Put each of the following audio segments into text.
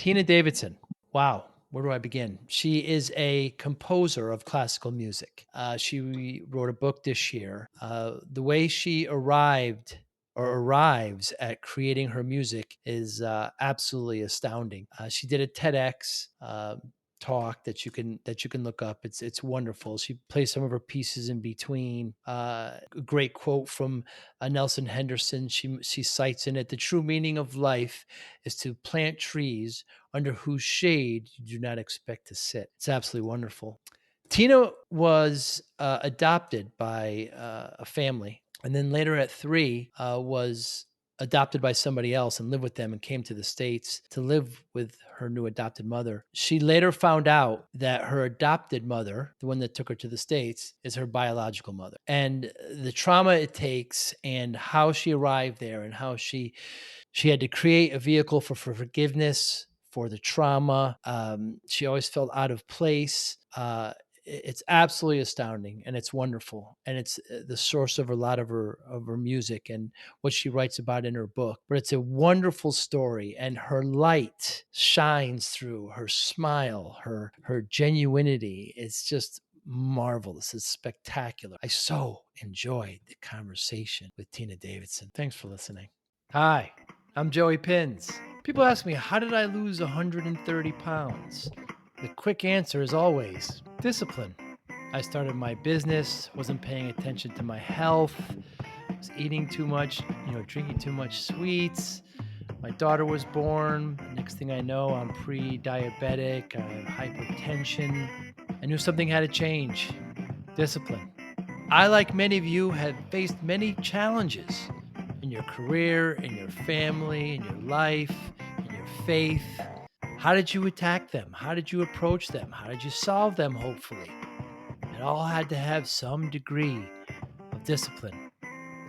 Tina Davidson. Wow. Where do I begin? She is a composer of classical music. She wrote a book this year. The way she arrives at creating her music is absolutely astounding. She did a TEDx talk that you can look up. It's wonderful. She plays some of her pieces in between. A great quote from Nelson Henderson. She cites in it, "The true meaning of life is to plant trees under whose shade you do not expect to sit." It's absolutely wonderful. Tina was adopted by a family, and then later at 3 was adopted by somebody else and lived with them and came to the States to live with her new adopted mother. She later found out that her adopted mother, the one that took her to the States, is her biological mother. And the trauma it takes and how she arrived there and how she had to create a vehicle for forgiveness, for the trauma. She always felt out of place. It's absolutely astounding and it's wonderful, and it's the source of a lot of her music and what she writes about in her book. But it's a wonderful story, and her light shines through her smile, her genuinity. It's just marvelous. It's spectacular. I so enjoyed the conversation with Tina Davidson. Thanks for listening. Hi, I'm Joey Pinz. People ask me, how did I lose 130 pounds? The quick answer is always discipline. I started my business, wasn't paying attention to my health, was eating too much, drinking too much sweets. My daughter was born. The next thing I know, I'm pre-diabetic, I have hypertension. I knew something had to change. Discipline. I, like many of you, have faced many challenges in your career, in your family, in your life, in your faith. How did you attack them? How did you approach them? How did you solve them, hopefully? It all had to have some degree of discipline.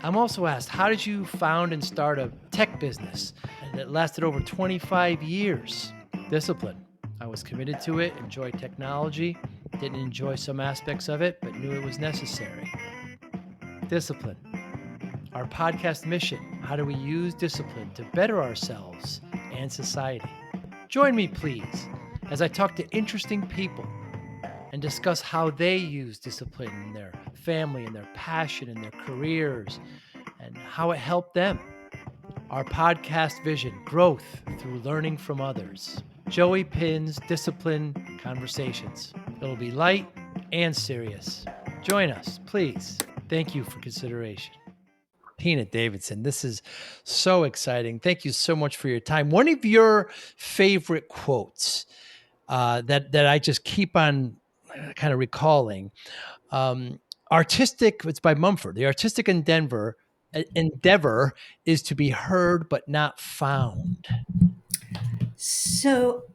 I'm also asked, how did you found and start a tech business that lasted over 25 years? Discipline. I was committed to it, enjoyed technology, didn't enjoy some aspects of it, but knew it was necessary. Discipline. Our podcast mission: how do we use discipline to better ourselves and society? Join me, please, as I talk to interesting people and discuss how they use discipline in their family and their passion and their careers and how it helped them. Our podcast vision: growth through learning from others. Joey Pinz Discipline Conversations. It'll be light and serious. Join us, please. Thank you for consideration. Tina Davidson, this is so exciting. Thank you so much for your time. One of your favorite quotes that I just keep on kind of recalling, artistic, it's by Mumford. The artistic endeavor is to be heard but not found. So,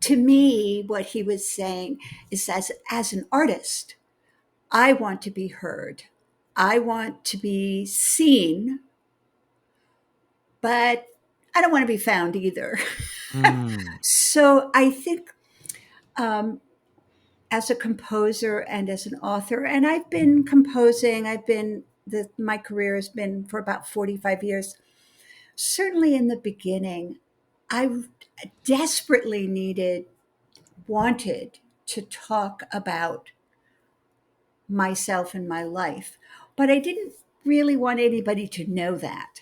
to me, what he was saying is, as an artist, I want to be heard. I want to be seen, but I don't want to be found either. Mm. So I think, um, as a composer and as an author, and I've been composing, my career has been for about 45 years. Certainly in the beginning, I desperately wanted to talk about myself and my life, but I didn't really want anybody to know that.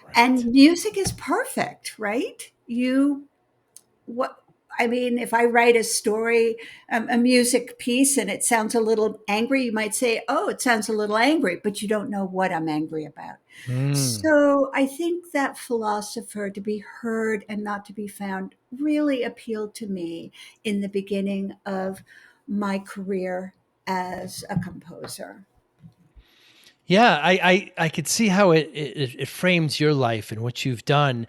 Right. And music is perfect, right? What I mean, if I write a story, a music piece, and it sounds a little angry, you might say, "Oh, it sounds a little angry," but you don't know what I'm angry about. Mm. So I think that philosopher, to be heard and not to be found, really appealed to me in the beginning of my career as a composer. Yeah, I could see how it frames your life and what you've done.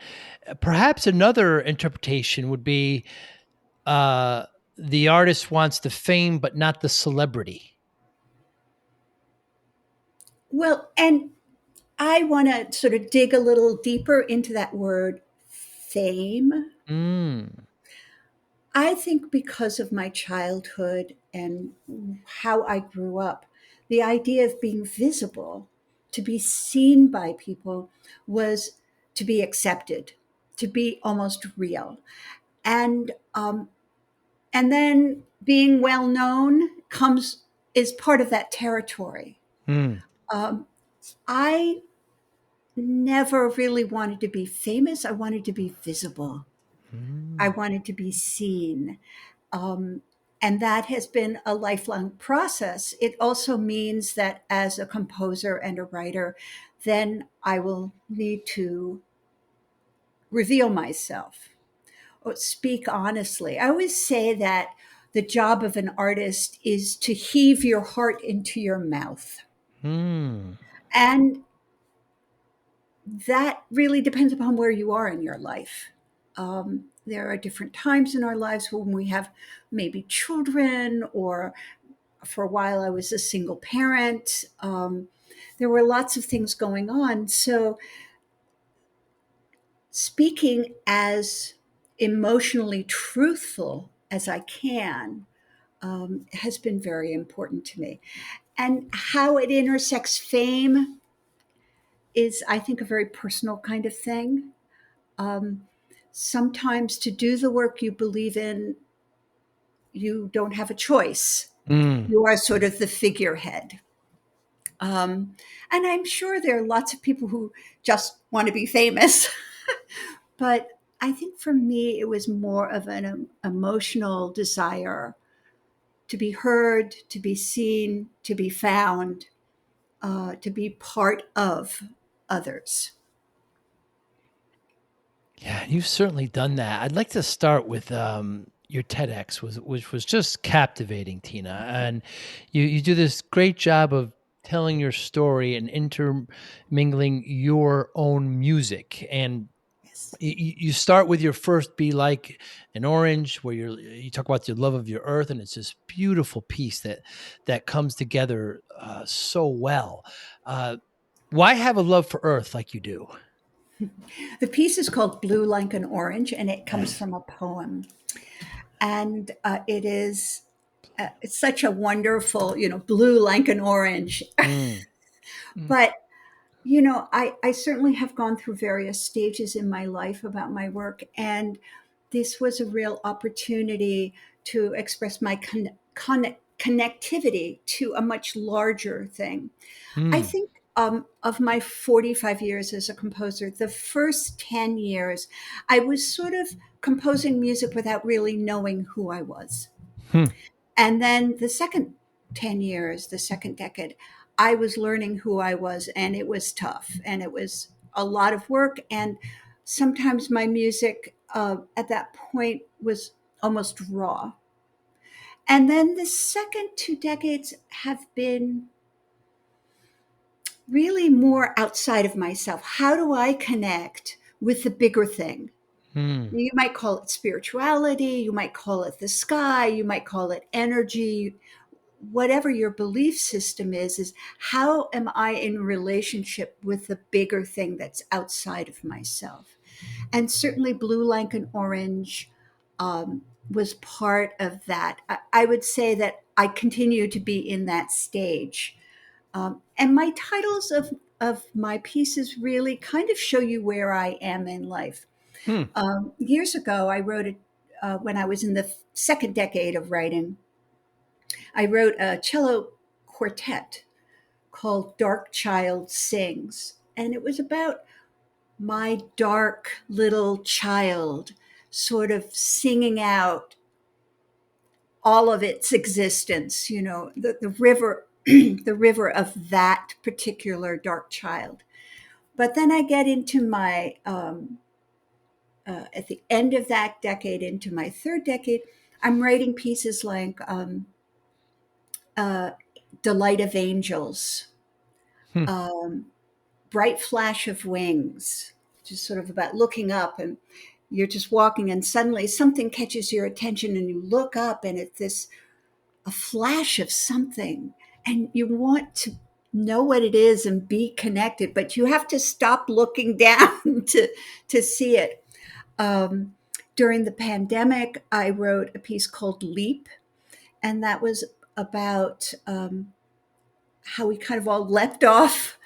Perhaps another interpretation would be, uh, the artist wants the fame but not the celebrity. Well, and I want to sort of dig a little deeper into that word fame. Mm. I think because of my childhood and how I grew up, the idea of being visible, to be seen by people, was to be accepted, to be almost real. and um, and then being well known comes is part of that territory. Mm. Um, I never really wanted to be famous. I wanted to be visible. I Mm. wanted to be seen. Um, and that has been a lifelong process. It also means that as a composer and a writer, then I will need to reveal myself or speak honestly. I always say that the job of an artist is to heave your heart into your mouth. Mm. And that really depends upon where you are in your life. There are different times in our lives when we have maybe children, or for a while I was a single parent. There were lots of things going on. So, speaking as emotionally truthful as I can has been very important to me. And how it intersects fame is, I think, a very personal kind of thing. Um, Sometimes to do the work you believe in, you don't have a choice. Mm. You are sort of the figurehead. Um, and I'm sure there are lots of people who just want to be famous. But I think for me, it was more of an emotional desire to be heard, to be seen, to be found, to be part of others. Yeah, you've certainly done that. I'd like to start with your TEDx, which was just captivating, Tina. And you do this great job of telling your story and intermingling your own music. And Yes. you start with your first "Be Like an Orange," where you talk about your love of your earth, and it's this beautiful piece that comes together so well. Uh, why have a love for earth like you do? The piece is called Blue Like an Orange, and it comes Yes. from a poem. And it's such a wonderful, blue like an orange. Mm. Mm. But I certainly have gone through various stages in my life about my work, and this was a real opportunity to express my connectivity to a much larger thing. I Mm. think of my 45 years as a composer, the first 10 years, I was sort of composing music without really knowing who I was. Hmm. And then the second 10 years, the second decade, I was learning who I was, and it was tough, and it was a lot of work. And sometimes my music at that point was almost raw. And then the second 2 decades have been really more outside of myself. How do I connect with the bigger thing? Hmm. You might call it spirituality, you might call it the sky, you might call it energy. Whatever your belief system is how am I in relationship with the bigger thing that's outside of myself? And certainly Blue Like an Orange was part of that. I would say that I continue to be in that stage. And my titles of my pieces really kind of show you where I am in life. Hmm. Years ago, I wrote it when I was in the second decade of writing. I wrote a cello quartet called Dark Child Sings. And it was about my dark little child sort of singing out all of its existence, the river, the river of that particular dark child. But then I get into at the end of that decade, into my third decade, I'm writing pieces like uh, Delight of Angels, Hmm. um, Bright Flash of Wings, just sort of about looking up, and you're just walking and suddenly something catches your attention and you look up and it's this a flash of something, and you want to know what it is and be connected, but you have to stop looking down to see it. Um, During the pandemic, I wrote a piece called Leap, and that was about how we kind of all leapt off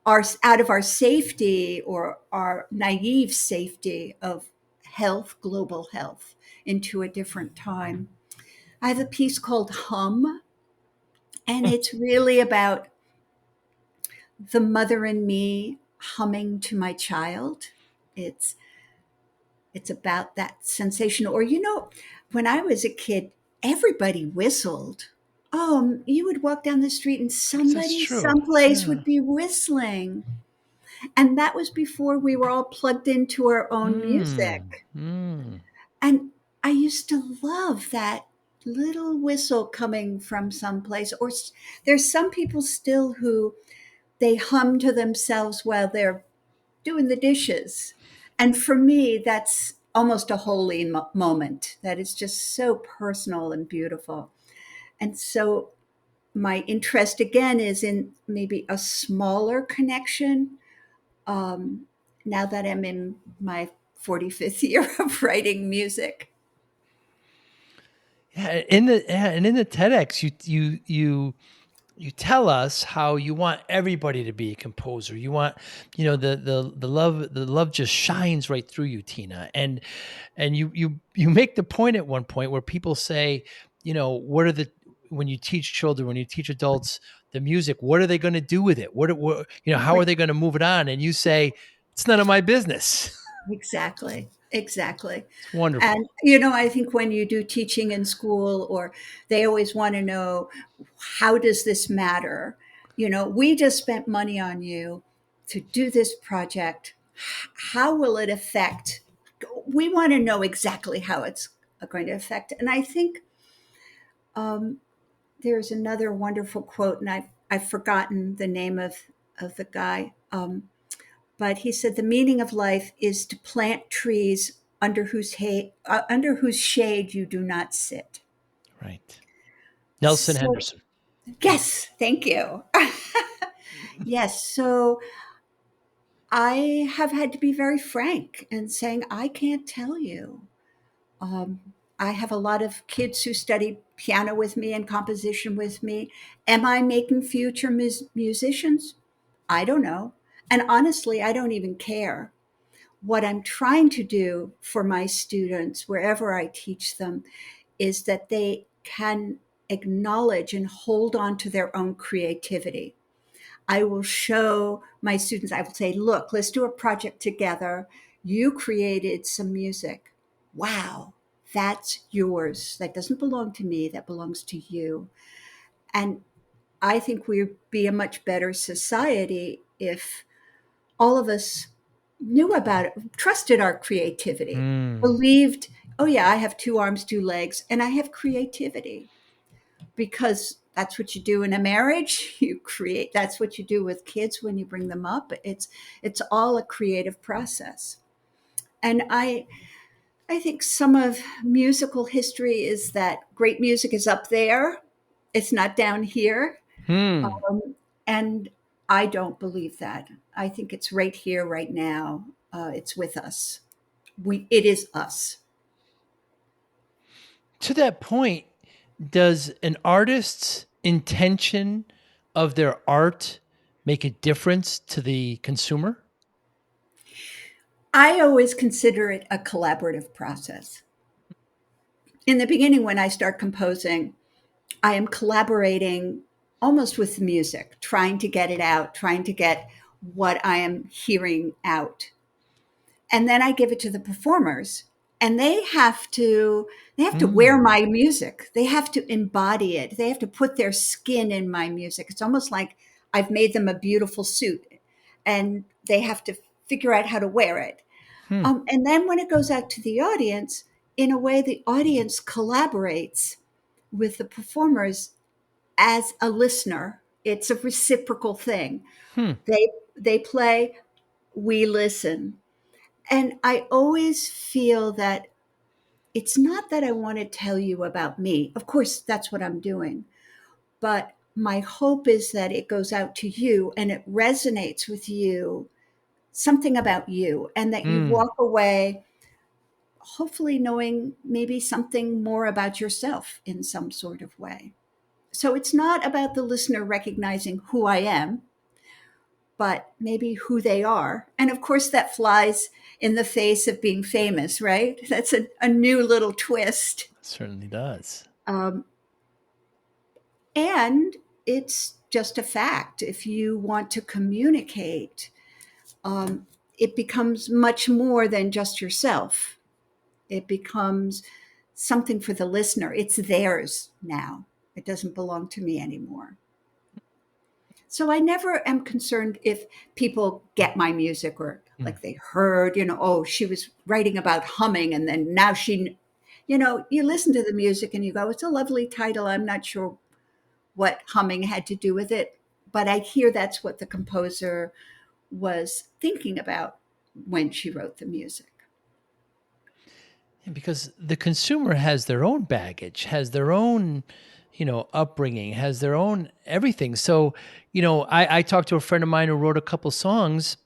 our out of our safety or our naive safety of health, global health, into a different time. I have a piece called Hum, and it's really about the mother and me humming to my child. It's it's about that sensation. Or when I was a kid, everybody whistled. Oh, you would walk down the street and That's somebody true. someplace Yeah. would be whistling. And that was before we were all plugged into our own Mm. music. Mm. And I used to love that little whistle coming from someplace. There's some people still who they hum to themselves while they're doing the dishes. And for me, that's almost a holy moment that is just so personal and beautiful. And so my interest again is in maybe a smaller connection. Um, Now that I'm in my 45th year of writing music. Yeah, and in the TEDx, you tell us how you want everybody to be a composer. You want, the love just shines right through you, Tina. And you make the point at one point where people say, what are the when you teach children, when you teach adults the music, what are they going to do with it? How are Right. they going to move it on? And you say, it's none of my business. Exactly. Exactly. It's wonderful. And, I think when you do teaching in school, or they always want to know, how does this matter? We just spent money on you to do this project. How will it affect? We want to know exactly how it's going to affect. And I think um, there's another wonderful quote, and I've forgotten the name of the guy. But he said the meaning of life is to plant trees under whose shade you do not sit. Right. Nelson So Henderson. yes, thank you. Yes, so I have had to be very frank and saying I can't tell you. Um, I have a lot of kids who study piano with me and composition with me. Am I making future musicians? I don't know. And honestly, I don't even care. What I'm trying to do for my students, wherever I teach them, is that they can acknowledge and hold on to their own creativity. I will show my students, I will say, look, let's do a project together. You created some music. Wow, that's yours. That doesn't belong to me, that belongs to you. And I think we'd be a much better society if all of us knew about it, trusted our creativity, Mm. believed, oh, yeah, I have two arms, two legs, and I have creativity, because that's what you do in a marriage. You create, that's what you do with kids when you bring them up. It's all a creative process. And I think some of musical history is that great music is up there. It's not down here. Hmm. Um, and I don't believe that. I think it's right here, right now. It's with us. It is us. To that point, does an artist's intention of their art make a difference to the consumer? I always consider it a collaborative process. In the beginning, when I start composing, I am collaborating almost with the music, trying to get it out, trying to get what I am hearing out. And then I give it to the performers, and they have to wear Mm. my music. They have to embody it. They have to put their skin in my music. It's almost like I've made them a beautiful suit, and they have to figure out how to wear it. Hmm. And then when it goes out to the audience, in a way, the audience collaborates with the performers as a listener. It's a reciprocal thing. Hmm. They play, we listen. And I always feel that it's not that I want to tell you about me. Of course, that's what I'm doing. But my hope is that it goes out to you and it resonates with you, something about you, and that you Mm. walk away hopefully knowing maybe something more about yourself in some sort of way. So it's not about the listener recognizing who I am. but maybe who they are. And of course, that flies in the face of being famous, right? That's a new little twist. It certainly does. Um, and it's just a fact. If you want to communicate, um, it becomes much more than just yourself. It becomes something for the listener. It's theirs now. It doesn't belong to me anymore. So I never am concerned if people get my music or Mm. like they heard, oh, she was writing about humming and then now you listen to the music and you go, it's a lovely title. I'm not sure what humming had to do with it, but I hear that's what the composer was thinking about when she wrote the music. Yeah, because the consumer has their own baggage, has their own, upbringing, has their own everything. So, I talked to a friend of mine who wrote a couple songs,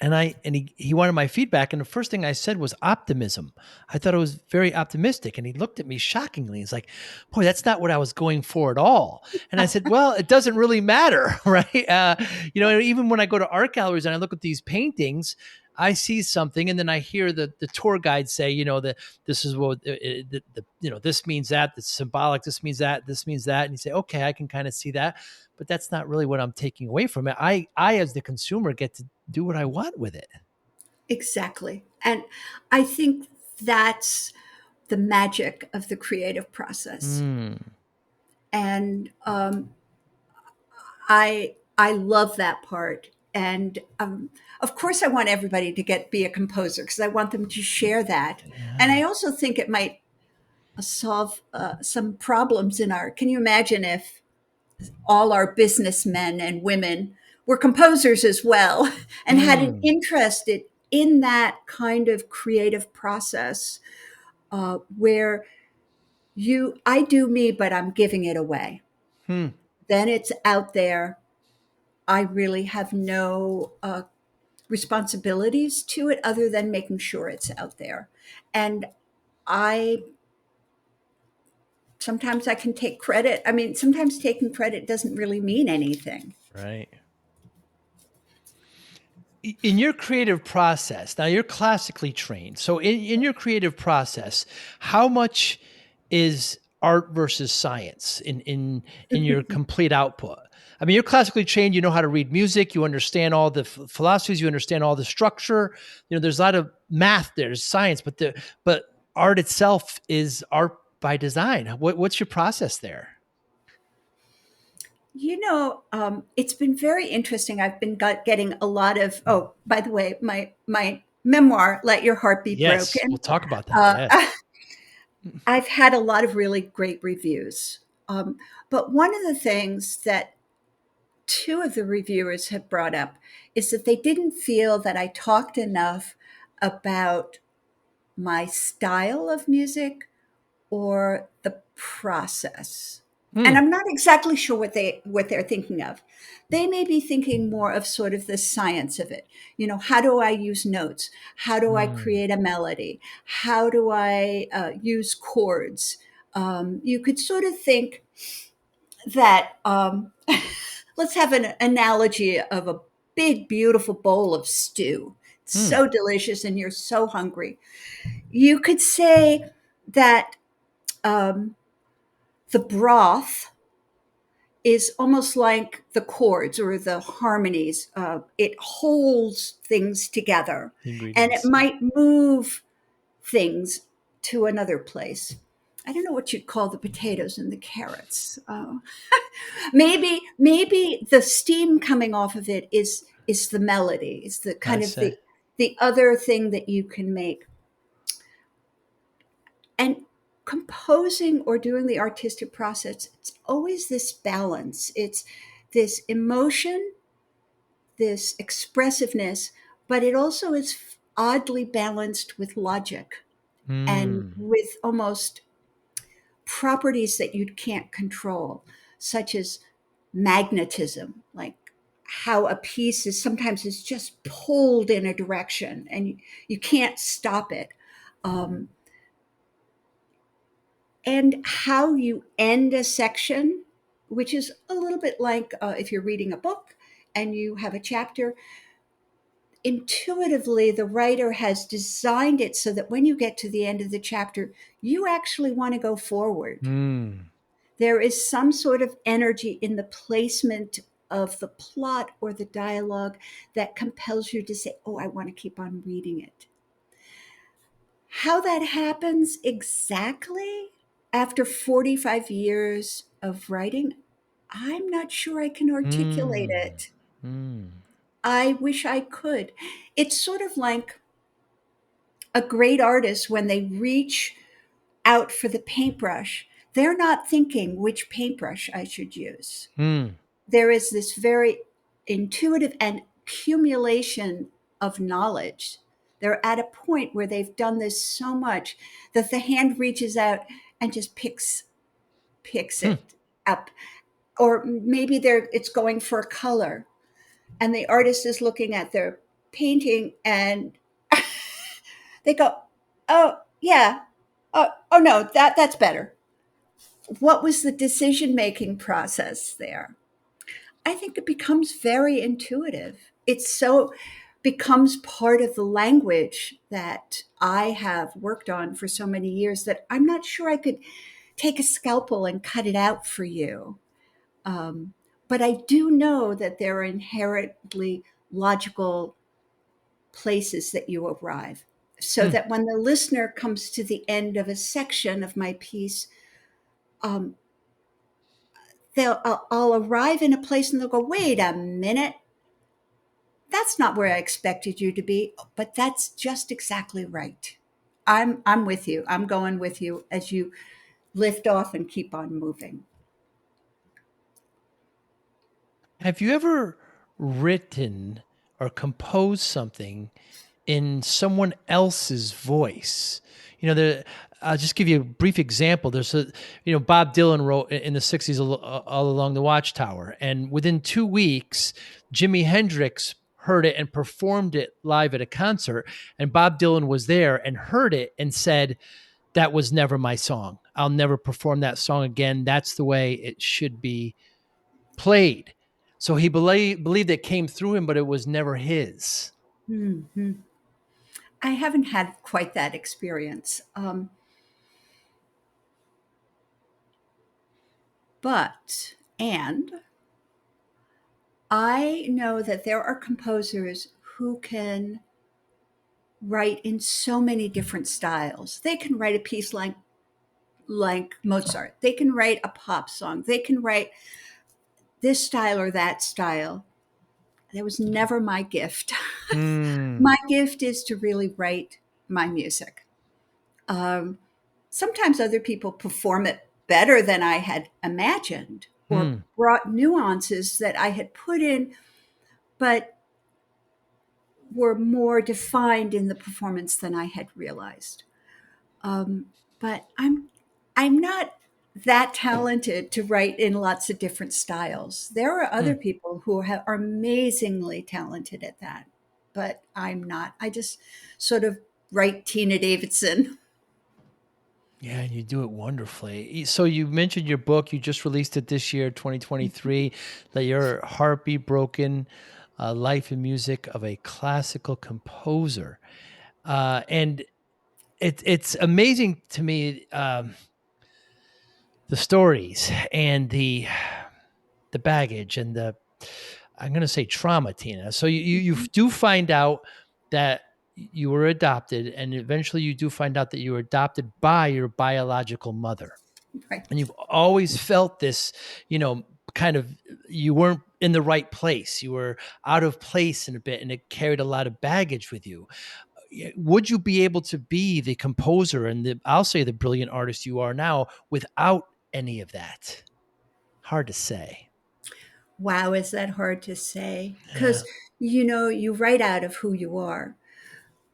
and he wanted my feedback, and the first thing I said was optimism. I thought it was very optimistic, and he looked at me shockingly. He's like, "Boy, that's not what I was going for at all." And I said, "Well, it doesn't really matter, right?" Even when I go to art galleries and I look at these paintings, I see something, and then I hear the tour guide say, that this is what this means that, that's symbolic. This means that. This means that, and you say, "Okay, I can kind of see that." But that's not really what I'm taking away from it. I as the consumer get to do what I want with it. Exactly. And I think that's the magic of the creative process. Mm, And I love that part. And of course, I want everybody to be a composer because I want them to share that. And yeah. I also think it might solve some problems in our. Can you imagine if all our businessmen and women were composers as well and had an Mm, interest in that kind of creative process where I do me, but I'm giving it away. hmm. Then it's out there. I really have no responsibilities to it other than making sure it's out there. And I sometimes I can take credit. I mean, sometimes taking credit doesn't really mean anything. Right. In your creative process, now you're classically trained. So in your creative process, how much is art versus science in your complete output? I mean, you're classically trained, you know how to read music, you understand all the philosophies, you understand all the structure. There's a lot of math, there's science, but art itself is art by design. What's your process there? It's been very interesting. I've been getting a lot of. Oh, by the way, my memoir, "Let Your Heart Be Yes, we'll Broken." talk about that. Uh, Yes. I've had a lot of really great reviews. But one of the things that two of the reviewers have brought up is that they didn't feel that I talked enough about my style of music or the process. And Mm, I'm not exactly sure what they're thinking of. They may be thinking more of sort of the science of it. How do I use notes? How do I mm, create a melody? How do I use chords? You could sort of think that let's have an analogy of a big, beautiful bowl of stew. It's mm, so delicious, and you're so hungry. You could say that um, the broth is almost like the chords or the harmonies. It holds things together the and it ingredients. might move things to another place. I don't know what you'd call the potatoes and the carrots. Maybe the steam coming off of it is the melody. It's the I kind of say. the other thing that you can make. And composing or doing the artistic process, it's always this balance. It's this emotion, this expressiveness, but it also is oddly balanced with logic and Mm, with almost properties that you can't control, such as magnetism, like how a piece is sometimes is just pulled in a direction and you can't stop it. Um, and how you end a section, which is a little bit like if you're reading a book and you have a chapter, intuitively the writer has designed it so that when you get to the end of the chapter, you actually want to go forward. Mm. There is some sort of energy in the placement of the plot or the dialogue that compels you to say, oh, I want to keep on reading it. How that happens exactly after 45 years of writing, I'm not sure I can articulate Mm. it. Mm. I wish I could. It's sort of like a great artist when they reach out for the paintbrush, they're not thinking which paintbrush I should use. Mm. There is this very intuitive and accumulation of knowledge. They're at a point where they've done this so much that the hand reaches out and just picks Hmm. it up. Or maybe it's going for a color, and the artist is looking at their painting and they go, "Oh yeah, oh no, that's better." What was the decision making process there? I think it becomes very intuitive. It's so becomes part of the language that I have worked on for so many years that I'm not sure I could take a scalpel and cut it out for you. Um, but I do know that there are inherently logical places that you arrive, so Hmm. that when the listener comes to the end of a section of my piece, um, I'll arrive in a place and they'll go, wait a minute, that's not where I expected you to be, but that's just exactly right. I'm with you. I'm going with you as you lift off and keep on moving. Have you ever written or composed something in someone else's voice? You know, I'll just give you a brief example. Bob Dylan wrote in the 60s all along the Watchtower. And within 2 weeks, Jimi Hendrix heard it and performed it live at a concert. And Bob Dylan was there and heard it and said, that was never my song. I'll never perform that song again. That's the way it should be played. So he believed it came through him, but it was never his. Hmm. I haven't had quite that experience, and I know that there are composers who can write in so many different styles. They can write a piece like Mozart. They can write a pop song. They can write this style or that style. That was never my gift. Hmm. My gift is to really write my music. Um, Sometimes other people perform it better than I had imagined or Hmm. brought nuances that I had put in, but were more defined in the performance than I had realized. Um, but I'm not that talented to write in lots of different styles. There are Hmm. other people who are amazingly talented at that, but I'm not. I just sort of write Tina Davidson. Yeah, and you do it wonderfully. So you mentioned your book. You just released it this year, 2023. Let Your Heart Be Broken: Life and Music of a Classical Composer. And it's amazing to me, the stories and the baggage and the, I'm going to say, trauma, Tina. So you Mhm. do find out that you were adopted, and eventually you do find out that you were adopted by your biological mother, and Right. you've always felt this, you know, kind of, you weren't in the right place. You were out of place in a bit, and it carried a lot of baggage with you. Would you be able to be the composer and I'll say the brilliant artist you are now without any of that? Hard to say. Wow, is that hard to say? Yeah. Because, you write out of who you are.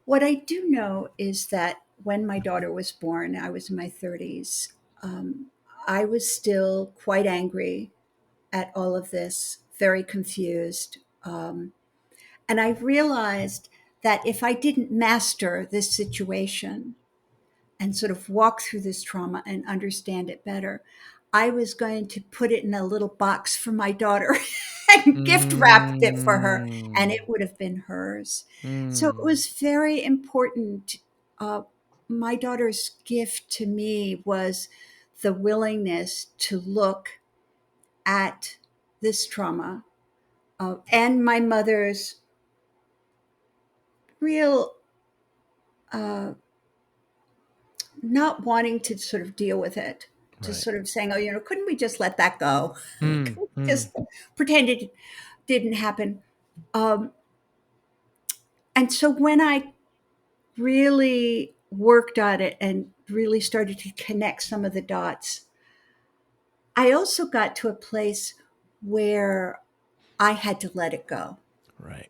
What I do know is that when my daughter was born, I was in my 30s. Um, I was still quite angry at all of this, very confused. And I realized that if I didn't master this situation and sort of walk through this trauma and understand it better, I was going to put it in a little box for my daughter and gift wrapped it for her, and Mm. it would have been hers. So it Mm. was very important. Uh, my daughter's gift to me was the willingness to look at this trauma, and my mother's real uh, not wanting to sort of deal with it, just Right. sort of saying, "Oh, couldn't we just let that go? Mm. Couldn't we Mm. just pretend it didn't happen?" Um, and so when I really worked on it and really started to connect some of the dots, I also got to a place where I had to let it go. Right.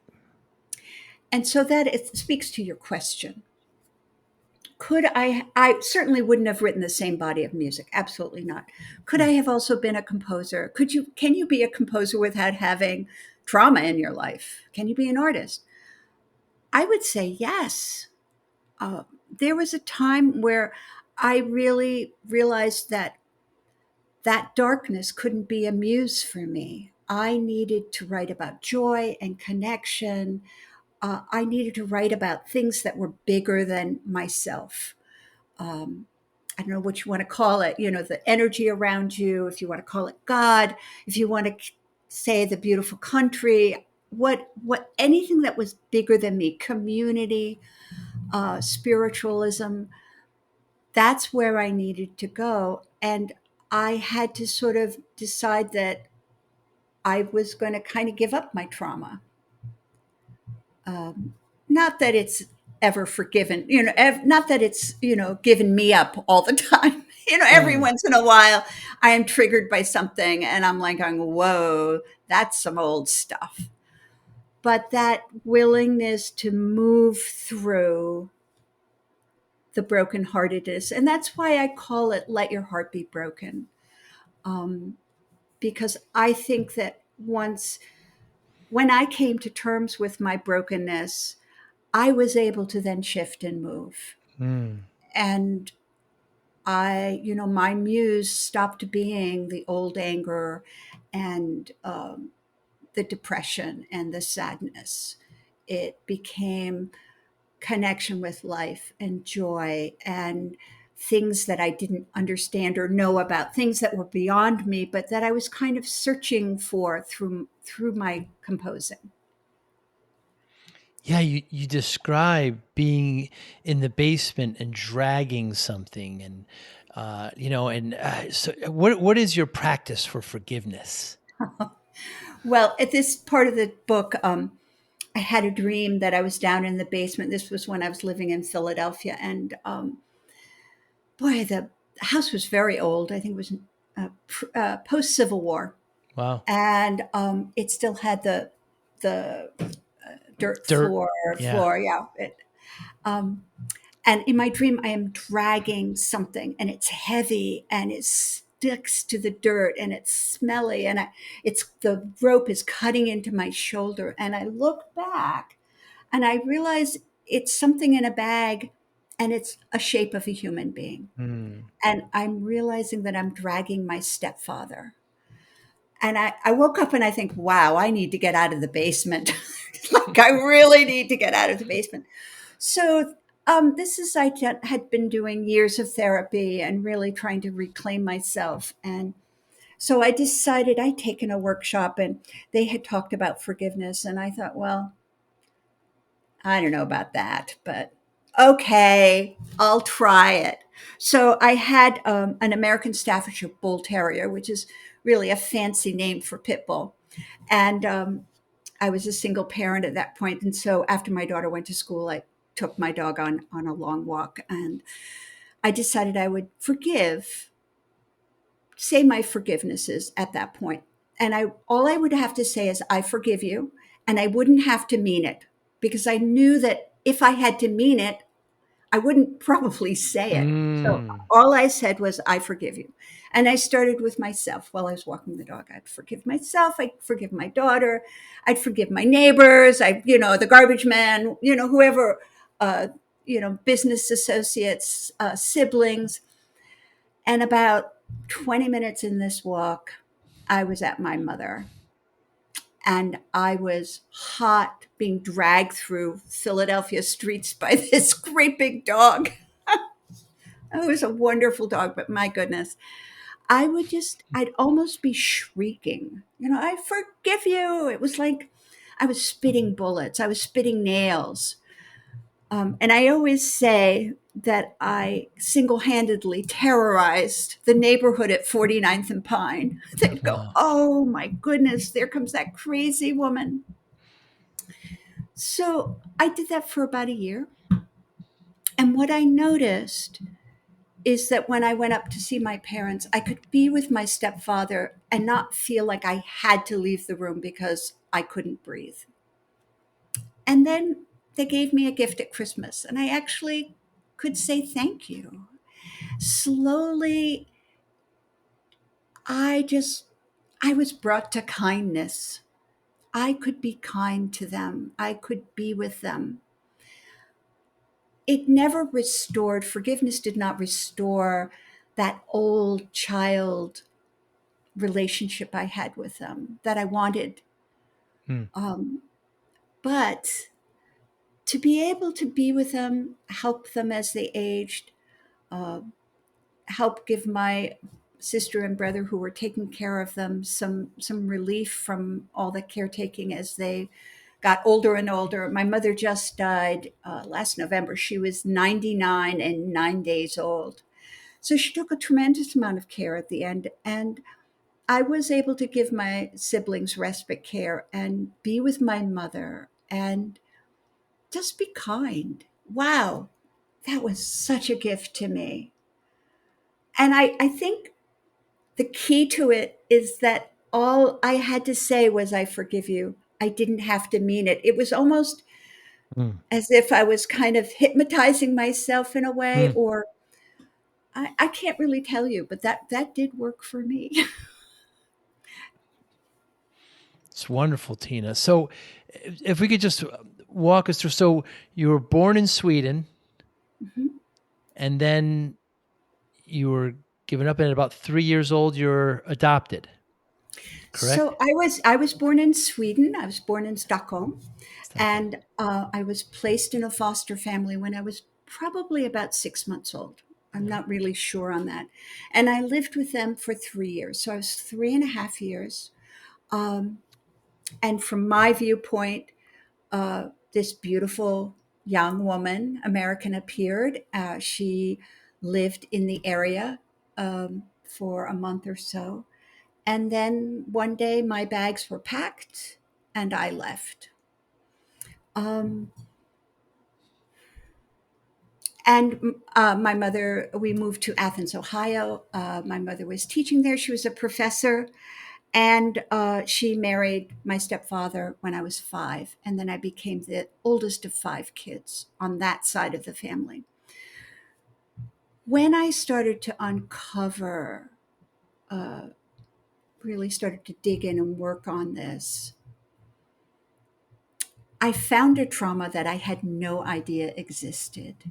And so that it speaks to your question. Could I certainly wouldn't have written the same body of music. Absolutely not. Could I Mm. have also been a composer? Can you be a composer without having trauma in your life? Can you be an artist? I would say yes. There was a time where I really realized that that darkness couldn't be a muse for me. I needed to write about joy and connection. I needed to write about things that were bigger than myself. um, I don't know what you want to call it, the energy around you, if you want to call it God, if you want to say the beautiful country, anything that was bigger than me, community, spiritualism, that's where I needed to go. And I had to sort of decide that I was going to kind of give up my trauma. Um, Not that it's ever forgiven, not that it's, given me up all the time. Every Mm. once in a while I am triggered by something and I'm like going, whoa, that's some old stuff. But that willingness to move through the brokenheartedness, and that's why I call it Let Your Heart Be Broken. Um, because I think that when I came to terms with my brokenness, I was able to then shift and move. Mm. And my muse stopped being the old anger and the depression and the sadness. It became connection with life and joy and things that I didn't understand or know about, things that were beyond me, but that I was kind of searching for through my composing. Yeah, you describe being in the basement and dragging something and, so what is your practice for forgiveness? Well, at this part of the book, I had a dream that I was down in the basement. This was when I was living in Philadelphia, and boy, the house was very old. I think it was post Civil War, Wow. and it still had the dirt Dirt. floor. Yeah. Yeah. Um, and in my dream, I am dragging something, and it's heavy, and it sticks to the dirt, and it's smelly, and it's the rope is cutting into my shoulder, and I look back, and I realize it's something in a bag, and it's a shape of a human being. Mm. And I'm realizing that I'm dragging my stepfather. And I woke up and I think, wow, I need to get out of the basement. Like, I really need to get out of the basement. So, this is, had been doing years of therapy and really trying to reclaim myself. And so I decided I'd taken a workshop and they had talked about forgiveness. And I thought, well, I don't know about that, but okay, I'll try it. So I had an American Staffordshire Bull Terrier, which is really a fancy name for pit bull. And I was a single parent at that point. And so after my daughter went to school, I took my dog on a long walk. And I decided I would say my forgivenesses at that point. And all I would have to say is, I forgive you. And I wouldn't have to mean it, because I knew that if I had to mean it, I wouldn't probably say it. So Mm. all I said was, I forgive you. And I started with myself while I was walking the dog. I'd forgive myself. I'd forgive my daughter. I'd forgive my neighbors. The garbage man, whoever, business associates, siblings. And about 20 minutes in this walk, I was at my mother. and I was hot being dragged through Philadelphia streets by this great big dog. It was a wonderful dog, but my goodness, I'd almost be shrieking, I forgive you. It was like I was spitting bullets, I was spitting nails. And I always say that I single handedly terrorized the neighborhood at 49th and Pine. They'd go, Wow. oh my goodness, there comes that crazy woman. So I did that for about a year. And what I noticed is that when I went up to see my parents, I could be with my stepfather and not feel like I had to leave the room because I couldn't breathe. And then they gave me a gift at Christmas, and I actually could say thank you. Slowly, I just, I was brought to kindness. I could be kind to them, I could be with them. It never restored, forgiveness did not restore that old child relationship I had with them that I wanted. Mm. Um, but to be able to be with them, help them as they aged, uh, help give my sister and brother who were taking care of them some relief from all the caretaking as they got older and older. My mother just died last November. She was 99 and 9 days old. So she took a tremendous amount of care at the end. And I was able to give my siblings respite care and be with my mother and just be kind. Wow, that was such a gift to me. And I think the key to it is that all I had to say was, I forgive you. I didn't have to mean it. It was almost Mm. as if I was kind of hypnotizing myself in a way, Mm. or I can't really tell you, but that did work for me. It's wonderful, Tina. So, if we could just walk us through. So, you were born in Sweden, Mhm. and then you were given up, and at about 3 years old, you're adopted, correct? So I was born in Sweden. I was born in Stockholm, Stockholm. and I was placed in a foster family when I was probably about 6 months old. I'm Yeah. not really sure on that. And I lived with them for 3 years. So I was 3.5 years. Um, and from my viewpoint, this beautiful young woman, American, appeared. She lived in the area for a month or so. And then one day my bags were packed and I left. Um, and my mother, we moved to Athens, Ohio. My mother was teaching there. She was a professor. And she married my stepfather when I was 5. And then I became the oldest of 5 kids on that side of the family. When I started to uncover, uh, really started to dig in and work on this, I found a trauma that I had no idea existed.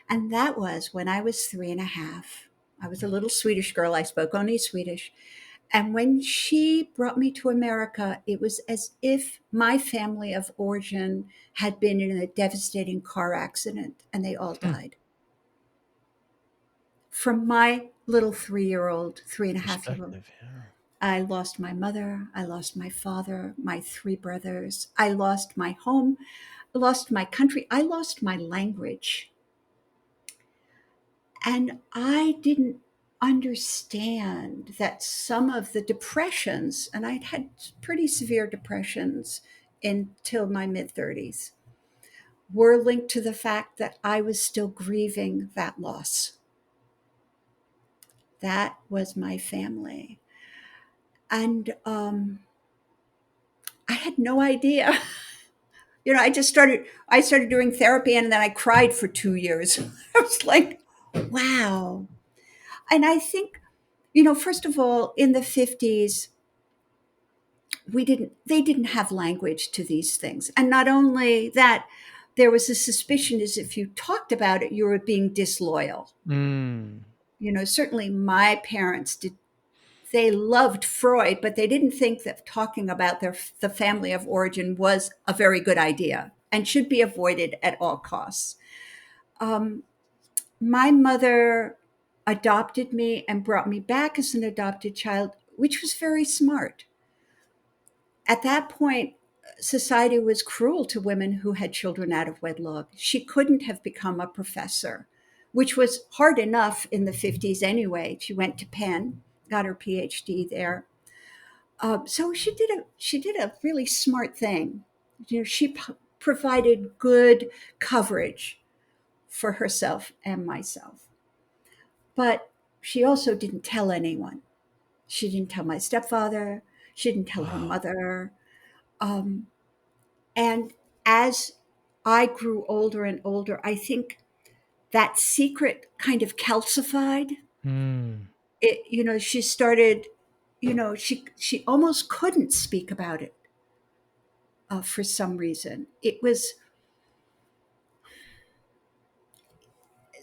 And that was when I was 3.5. I was a little Swedish girl. I spoke only Swedish. And when she brought me to America, it was as if my family of origin had been in a devastating car accident and they all Hmm. died. From my little 3-year-old, 3.5-year-old, Perspective. Yeah. I lost my mother, I lost my father, my 3 brothers, I lost my home, I lost my country, I lost my language. And I didn't understand that some of the depressions, and I'd had pretty severe depressions until my mid 30s, were linked to the fact that I was still grieving that loss. That was my family. And I had no idea. I started doing therapy and then I cried for 2 years. I was like, wow. And I think, first of all, in the 50s, they didn't have language to these things. And not only that, there was a suspicion as if you talked about it, you were being disloyal. Mm. Certainly my parents did they loved Freud, but they didn't think that talking about the family of origin was a very good idea and should be avoided at all costs. Um, my mother adopted me and brought me back as an adopted child, which was very smart. At that point, society was cruel to women who had children out of wedlock. She couldn't have become a professor, which was hard enough in the 50s anyway. She went to Penn, got her PhD there. So she did a really smart thing. She provided good coverage for herself and myself, but she also didn't tell anyone. She didn't tell my stepfather. She didn't tell her Wow. mother. Um, And as I grew older and older, I think that secret kind of calcified. Mm. She started, she almost couldn't speak about it for some reason. It was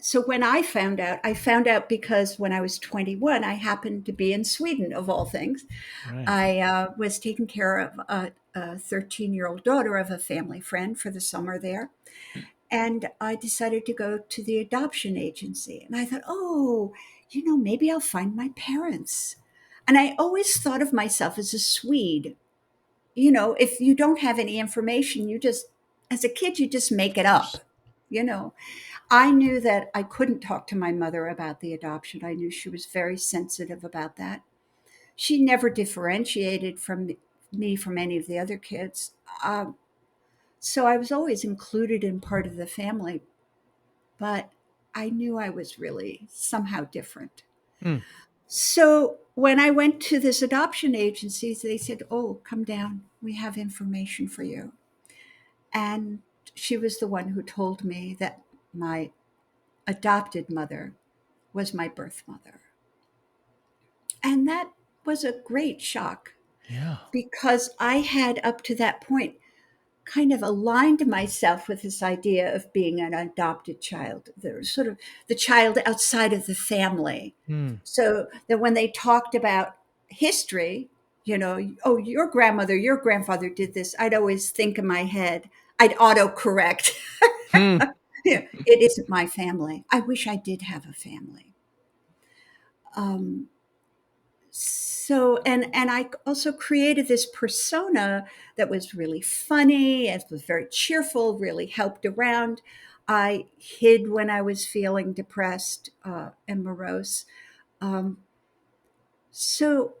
so when I found out because when I was 21, I happened to be in Sweden, of all things. Right. I was taking care of a 13-year-old daughter of a family friend for the summer there. And I decided to go to the adoption agency. And I thought, oh, maybe I'll find my parents. And I always thought of myself as a Swede. If you don't have any information, as a kid, you just make it up. You know, I knew that I couldn't talk to my mother about the adoption. I knew she was very sensitive about that. She never differentiated me from any of the other kids. So I was always included in part of the family, but I knew I was really somehow different. Mm. So when I went to this adoption agency, they said, "Oh, come down. We have information for you." And she was the one who told me that my adopted mother was my birth mother. And that was a great shock Yeah. because I had up to that point kind of aligned myself with this idea of being an adopted child, the sort of the child outside of the family. Mm. So that when they talked about history, oh, your grandmother, your grandfather did this, I'd always think in my head, I'd auto correct. Hmm. It isn't my family. I wish I did have a family. Um, and I also created this persona that was really funny, it was very cheerful, really helped around. I hid when I was feeling depressed and morose. um, so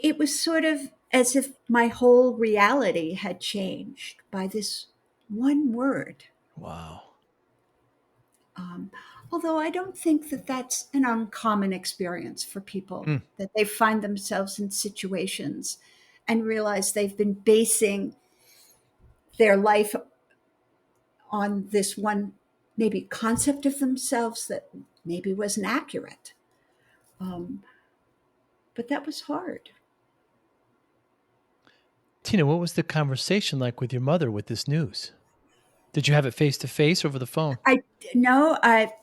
it was sort of as if my whole reality had changed by this one word. Wow. Um, Although I don't think that that's an uncommon experience for people, Mm. that they find themselves in situations and realize they've been basing their life on this one maybe concept of themselves that maybe wasn't accurate. Um, but that was hard. Tina, what was the conversation like with your mother with this news? Did you have it face to face over the phone? I no, I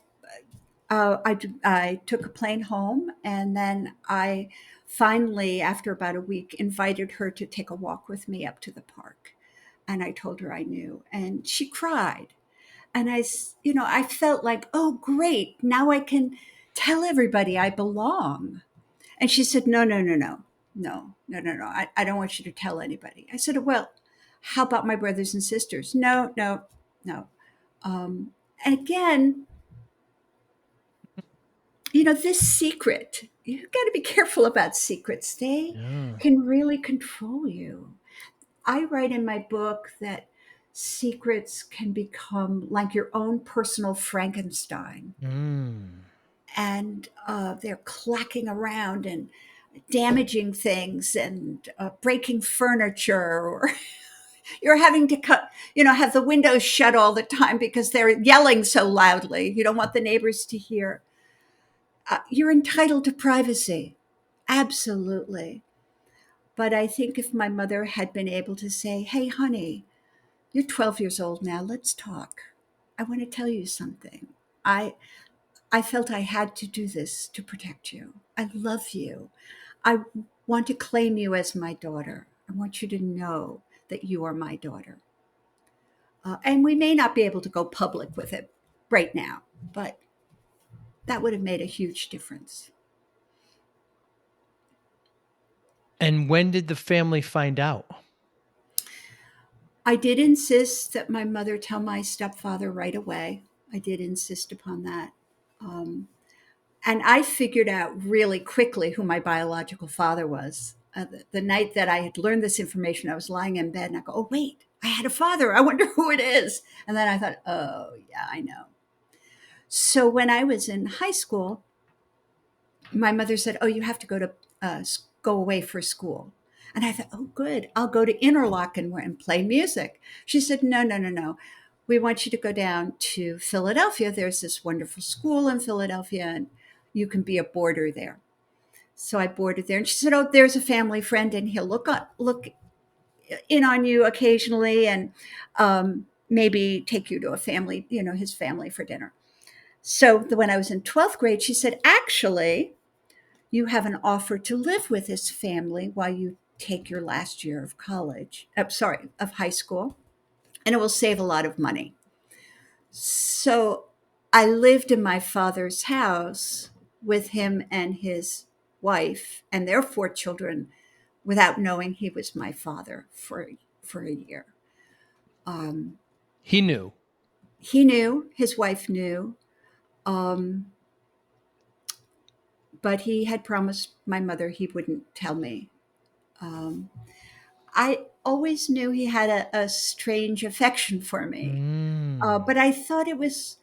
took a plane home, and then I finally, after about a week, invited her to take a walk with me up to the park. And I told her I knew, and she cried. And I felt like, oh, great, now I can tell everybody I belong. And she said, no, no, no, no, no, no, no, no. I don't want you to tell anybody. I said, well, how about my brothers and sisters? No, no, no. Um, and again, this secret, you've got to be careful about secrets. They Yeah. can really control you. I write in my book that secrets can become like your own personal Frankenstein, Mm. and they're clacking around and damaging things and breaking furniture, or you're having to have the windows shut all the time because they're yelling so loudly. You don't want the neighbors to hear. You're entitled to privacy. Absolutely. But I think if my mother had been able to say, hey, honey, you're 12 years old now, let's talk. I want to tell you something. I, I felt I had to do this to protect you. I love you. I want to claim you as my daughter. I want you to know that you are my daughter. And we may not be able to go public with it right now, but that would have made a huge difference. And when did the family find out? I did insist that my mother tell my stepfather right away. I did insist upon that. Um, and I figured out really quickly who my biological father was. The night that I had learned this information, I was lying in bed and I go, oh, wait, I had a father. I wonder who it is. And then I thought, oh, yeah, I know. So when I was in high school, my mother said, oh, you have to go away for school. And I thought, oh, good. I'll go to Interlochen and play music. She said, no, no, no, no. We want you to go down to Philadelphia. There's this wonderful school in Philadelphia, and you can be a boarder there. So I boarded there, and she said, oh, there's a family friend, and he'll look in on you occasionally, and maybe take you to a family, his family for dinner. So when I was in 12th grade, she said, actually, you have an offer to live with his family while you take your last year of college. Sorry, of high school, and it will save a lot of money. So I lived in my father's house with him and his wife and their 4 children without knowing he was my father for a year. Um, He knew. he knew, his wife knew, um, but he had promised my mother he wouldn't tell me. Um, I always knew he had a strange affection for me, Mm. but I thought it was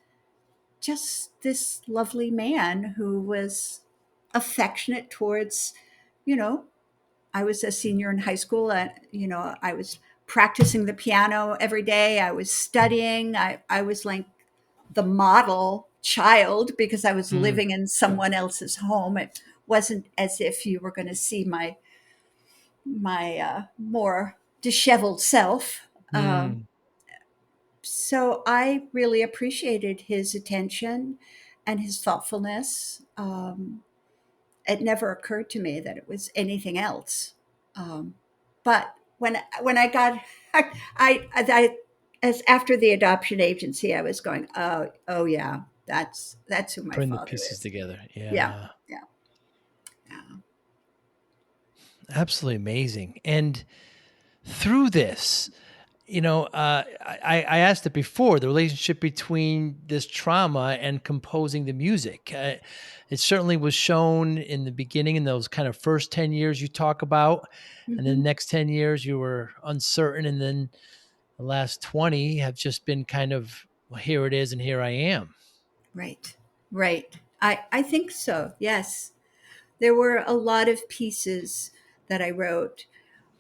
just this lovely man who was affectionate towards, you know, I was a senior in high school and, I was practicing the piano every day. I was studying. I was like the model child because I was Mm. living in someone else's home. It wasn't as if you were going to see my more disheveled self. Mm. So I really appreciated his attention and his thoughtfulness. It never occurred to me that it was anything else. But when I got, I as after the adoption agency, I was going, oh yeah, that's who my Putting the father pieces is. together. Yeah, Yeah. yeah, yeah. Absolutely amazing. And through this, I asked it before, the relationship between this trauma and composing the music. It certainly was shown in the beginning, in those kind of first 10 years you talk about. And then the Hmm. next 10 years you were uncertain. And then the last 20 have just been kind of, well, here it is and here I am. Right, right. I think so. Yes, there were a lot of pieces that I wrote.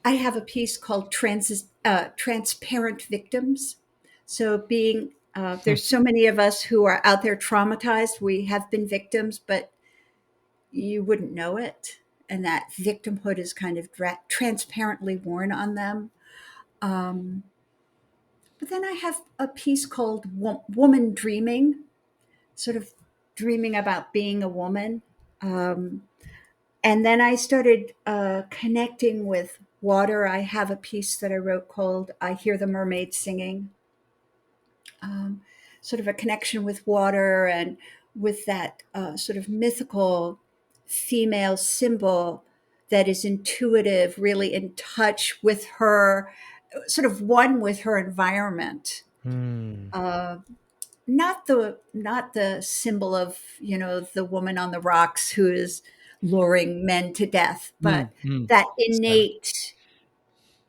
I have a piece called Transparent Victims. So, there's so many of us who are out there traumatized. We have been victims, but you wouldn't know it. And that victimhood is kind of transparently worn on them. Um, but then I have a piece called Woman Dreaming, sort of dreaming about being a woman. Um, And then I started connecting with water. I have a piece that I wrote called I Hear the Mermaid Singing, um, sort of a connection with water and with that sort of mythical female symbol that is intuitive, really in touch with her, sort of one with her environment. Hmm. Uh, not the symbol of the woman on the rocks who is luring men to death, Mm, but mm. that So, innate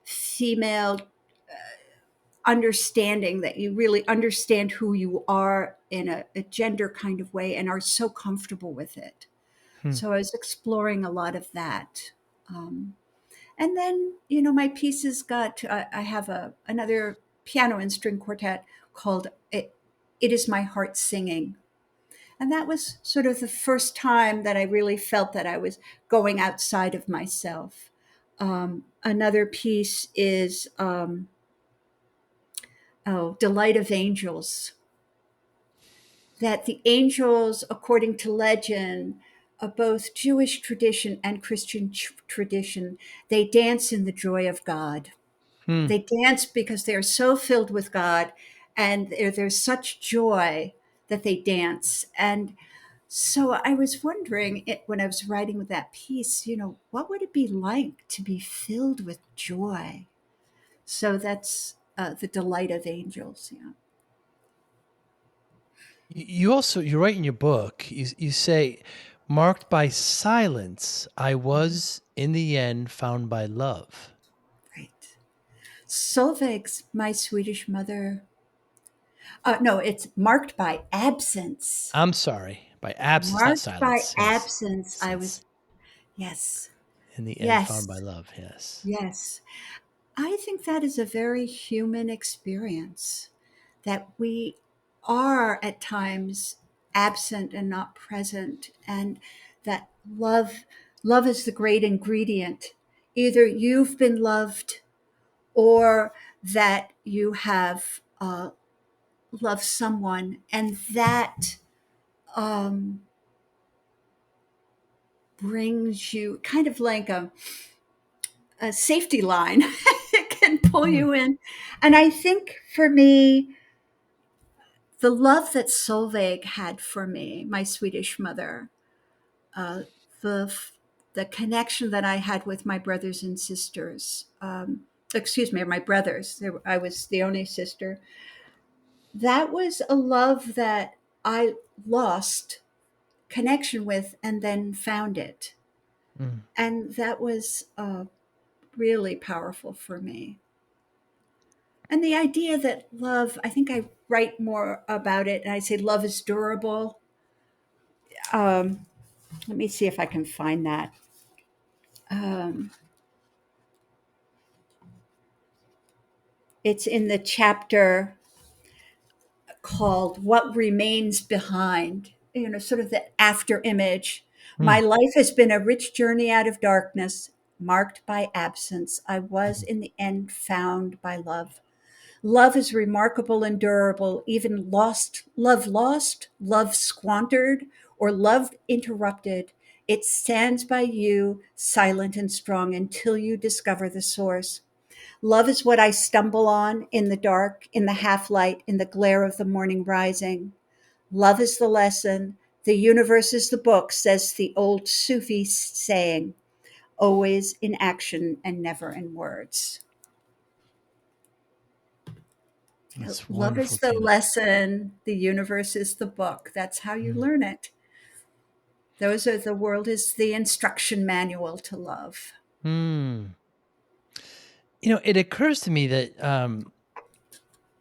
female understanding that you really understand who you are in a gender kind of way and are so comfortable with it. hmm. So I was exploring a lot of that. And then my pieces got I have another piano and string quartet called It Is My Heart Singing. And that was sort of the first time that I really felt that I was going outside of myself. Another piece is Delight of Angels. That the angels, according to legend, both Jewish tradition and Christian tradition, they dance in the joy of God. Hmm. They dance because they're so filled with God, and there's such joy that they dance. And so I was wondering when I was writing with that piece, what would it be like to be filled with joy? So that's the delight of angels. Yeah. You also you write in your book, you say, "Marked by silence, I was in the end found by love." Right. Solveig's My Swedish Mother. No, it's marked by absence. I'm sorry, by absence, not Marked by silence. Yes, absence. I since was, yes, in the end found by yes, love. Yes. yes. I think that is a very human experience that we are at times absent and not present, and that love is the great ingredient. Either you've been loved or that you have loved someone, and that um, brings you kind of like a safety line. It can pull Hmm. you in. And I think for me, the love that Solveig had for me, my Swedish mother, uh, the the connection that I had with my brothers and sisters, excuse me, my brothers. I was the only sister. That was a love that I lost connection with and then found it. Mm. And that was really powerful for me. And the idea that love, I think I write more about it and I say love is durable. Um, Let me see if I can find that. Um, it's in the chapter called What Remains Behind, sort of the after image. Hmm. My life has been a rich journey out of darkness, marked by absence. I was in the end found by love. Love is remarkable and durable, even lost, love squandered, or love interrupted. It stands by you, silent and strong, until you discover the source. Love is what I stumble on in the dark, in the half light, in the glare of the morning rising. Love is the lesson. The universe is the book, says the old Sufi saying, always in action and never in words. That's Love wonderful, is the Tina. lesson, the universe is the book. That's how you Mm. learn it. The world is the instruction manual to love. Hmm. It occurs to me that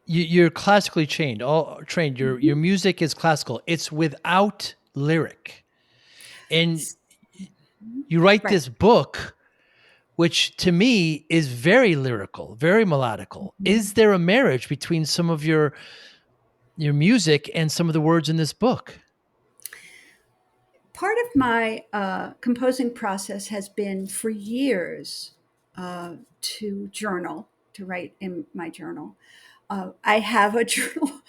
you're classically trained. All trained. Your Mhm. music is classical. It's without lyric, and you write Right. this book, which to me is very lyrical, very melodical. Is Mhm. there a marriage between some of your music and some of the words in this book? Part of my composing process has been for years to journal, to write in my journal. I have a journal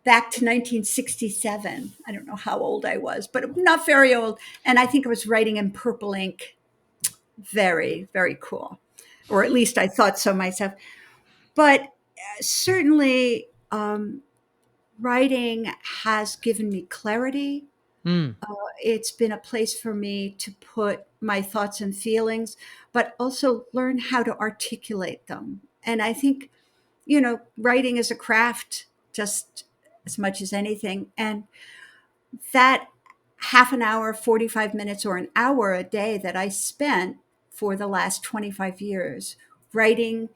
back to 1967. I don't know how old I was, but not very old. And I think I was writing in purple ink. Very, very cool. Or at least I thought so myself. But certainly, writing has given me clarity. Mm. It's been a place for me to put my thoughts and feelings, but also learn how to articulate them. And I think, writing is a craft just as much as anything. And that half an hour, 45 minutes, or an hour a day that I spent for the last 25 years writing,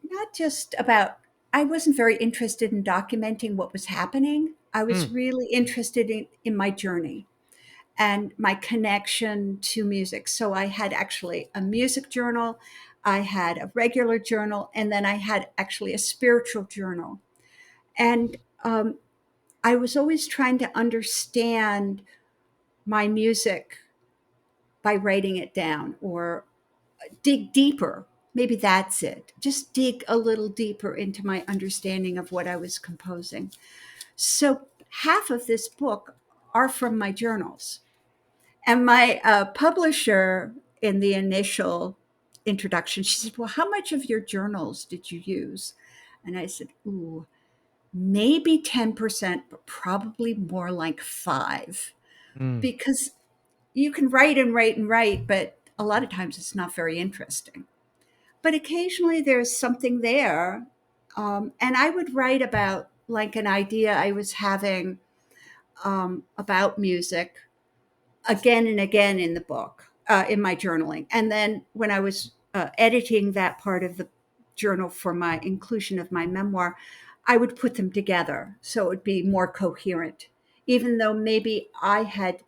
not just about, I wasn't very interested in documenting what was happening. I was Mm. really interested in my journey and my connection to music. So I had actually a music journal, I had a regular journal, and then I had actually a spiritual journal. And I was always trying to understand my music by writing it down or dig deeper. Maybe that's it. Just dig a little deeper into my understanding of what I was composing. So half of this book are from my journals. And my publisher, in the initial introduction, she said, "Well, how much of your journals did you use?" And I said, "Ooh, maybe 10%, but probably more like five." Mm. Because you can write and write and write, but a lot of times it's not very interesting. But occasionally there's something there. And I would write about like an idea I was having about music again and again in the book, in my journaling. And then when I was editing that part of the journal for my inclusion of my memoir, I would put them together so it would be more coherent, even though maybe I had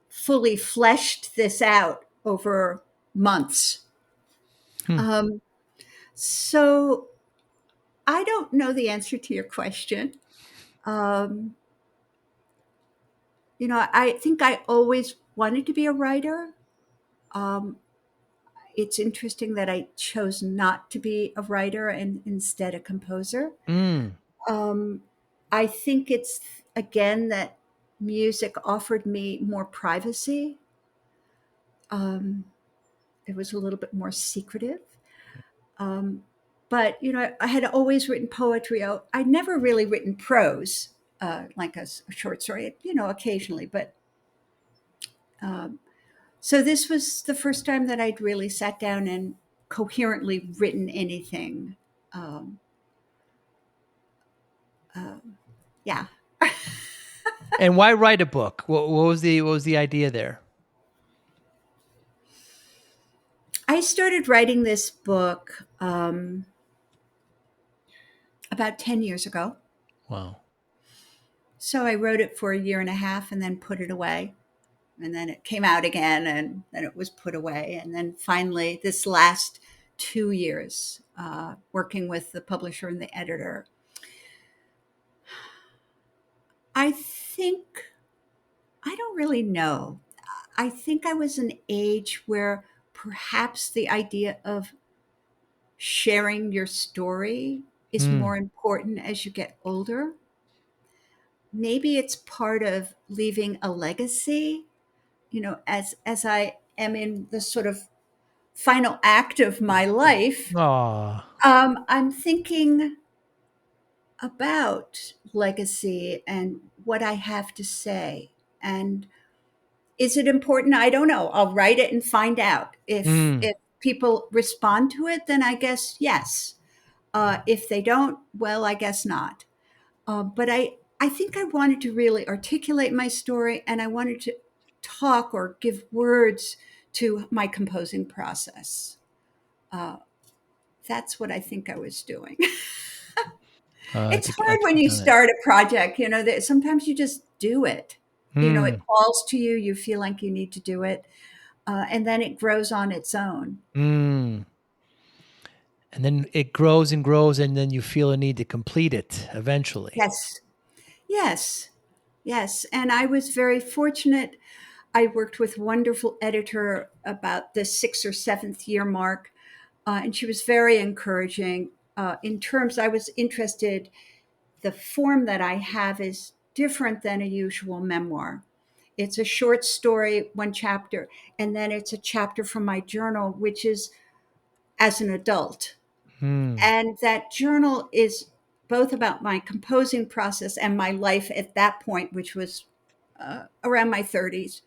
fully fleshed this out over months. Hmm. Um, so I don't know the answer to your question. Um, I think I always wanted to be a writer. Um, it's interesting that I chose not to be a writer and instead a composer. Mm. Um, I think it's, again, that music offered me more privacy. Um, it was a little bit more secretive. Um, but, I had always written poetry. I'd never really written prose, like a short story, occasionally. But um, so this was the first time that I'd really sat down and coherently written anything. Um, uh, yeah. And why write a book? What was the idea there? I started writing this book about 10 years ago. Wow. So I wrote it for a year and a half and then put it away. And then it came out again and then it was put away. And then finally, this last 2 years, working with the publisher and the editor, I think, I don't really know. I think I was an age where perhaps the idea of sharing your story is Hmm. more important as you get older. Maybe it's part of leaving a legacy, as I am in the sort of final act of my life. Aw. I'm thinking about legacy and what I have to say. And is it important? I don't know. I'll write it and find out. If Mm. if people respond to it, then I guess yes. If they don't, well, I guess not. But I think I wanted to really articulate my story, and I wanted to talk or give words to my composing process. Uh, that's what I think I was doing. I It's think I hard think when you've you done it. start a project, that sometimes you just do it. It Mm. calls to you, you feel like you need to do it, and then it grows on its own. Mm. And then it grows and grows, and then you feel a need to complete it eventually. Yes, yes, yes. And I was very fortunate. I worked with wonderful editor about the sixth or seventh year mark, and she was very encouraging. In terms, I was interested. The form that I have is different than a usual memoir. It's a short story, one chapter, and then it's a chapter from my journal, which is as an adult. Hmm. And that journal is both about my composing process and my life at that point, which was around my 30s.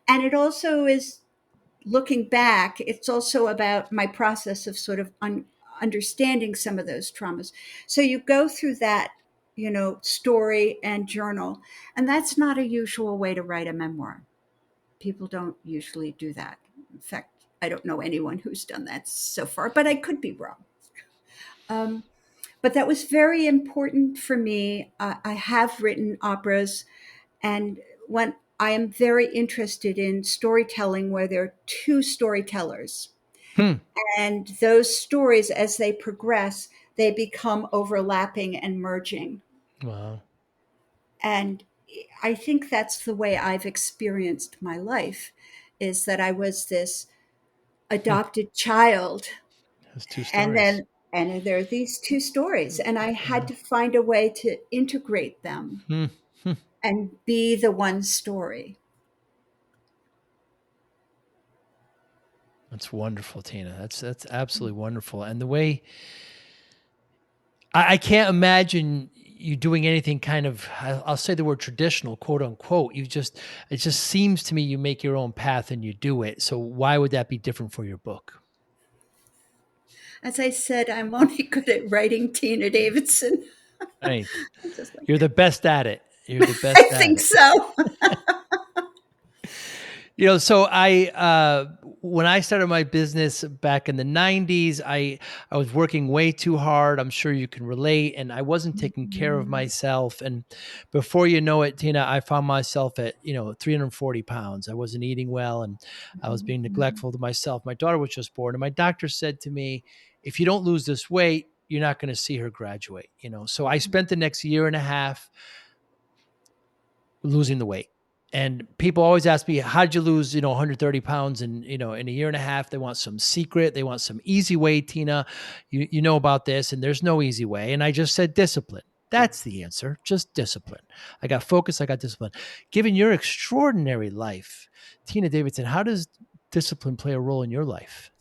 And it also is, looking back, it's also about my process of sort of understanding some of those traumas. So you go through that, story and journal. And that's not a usual way to write a memoir. People don't usually do that. In fact, I don't know anyone who's done that so far, but I could be wrong. Um, but that was very important for me. I have written operas, and when I am very interested in storytelling where there are two storytellers, Hmm. and those stories, as they progress, they become overlapping and merging. Wow. And I think that's the way I've experienced my life, is that I was this Hmm. adopted child, Has two and stories. then there are these two stories, and I had Yeah. to find a way to integrate them. Hmm. Hmm. and be the one story. That's wonderful, Tina. That's absolutely wonderful. And the way I can't imagine you doing anything kind of I'll say the word traditional, quote unquote. You just it just seems to me you make your own path and you do it. So why would that be different for your book? As I said, I'm only good at writing Tina Davidson. Right. I'm just like, You're the best at it. You're the best I at think it. so. So when I started my business back in the 90s, I was working way too hard. I'm sure you can relate, and I wasn't taking care of Mhm. myself. And before you know it, Tina, I found myself at 340 pounds. I wasn't eating well, and I was being Mhm. neglectful to myself. My daughter was just born, and my doctor said to me, "If you don't lose this weight, you're not going to see her graduate." So I spent the next year and a half losing the weight. And people always ask me, how did you lose, 130 pounds in a year and a half? They want some secret. They want some easy way, Tina. You know about this, and there's no easy way. And I just said discipline. That's the answer. Just discipline. I got focus. I got discipline. Given your extraordinary life, Tina Davidson, how does discipline play a role in your life?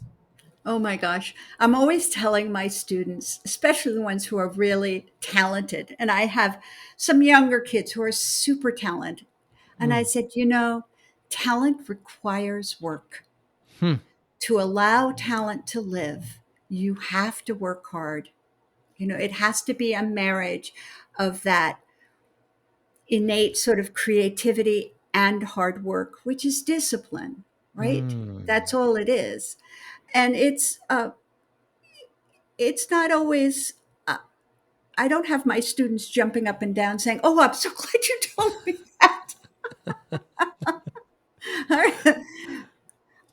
Oh my gosh. I'm always telling my students, especially the ones who are really talented, and I have some younger kids who are super talented. And I Hmm. said, talent requires work. Hmm. To allow talent to live, you have to work hard. It has to be a marriage of that innate sort of creativity and hard work, which is discipline, right? Hmm. That's all it is. And it's not always. Uh, I don't have my students jumping up and down saying, "Oh, I'm so glad you told me that."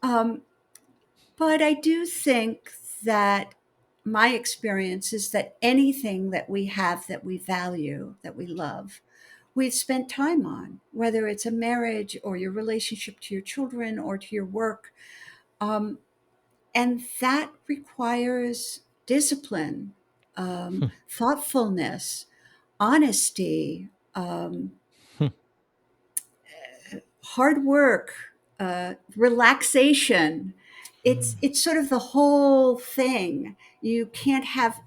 um, but I do think that my experience is that anything that we have that we value, that we love, we've spent time on, whether it's a marriage or your relationship to your children or to your work. Um, and that requires discipline, thoughtfulness, honesty, hard work, relaxation. Hmm. It's sort of the whole thing. You can't have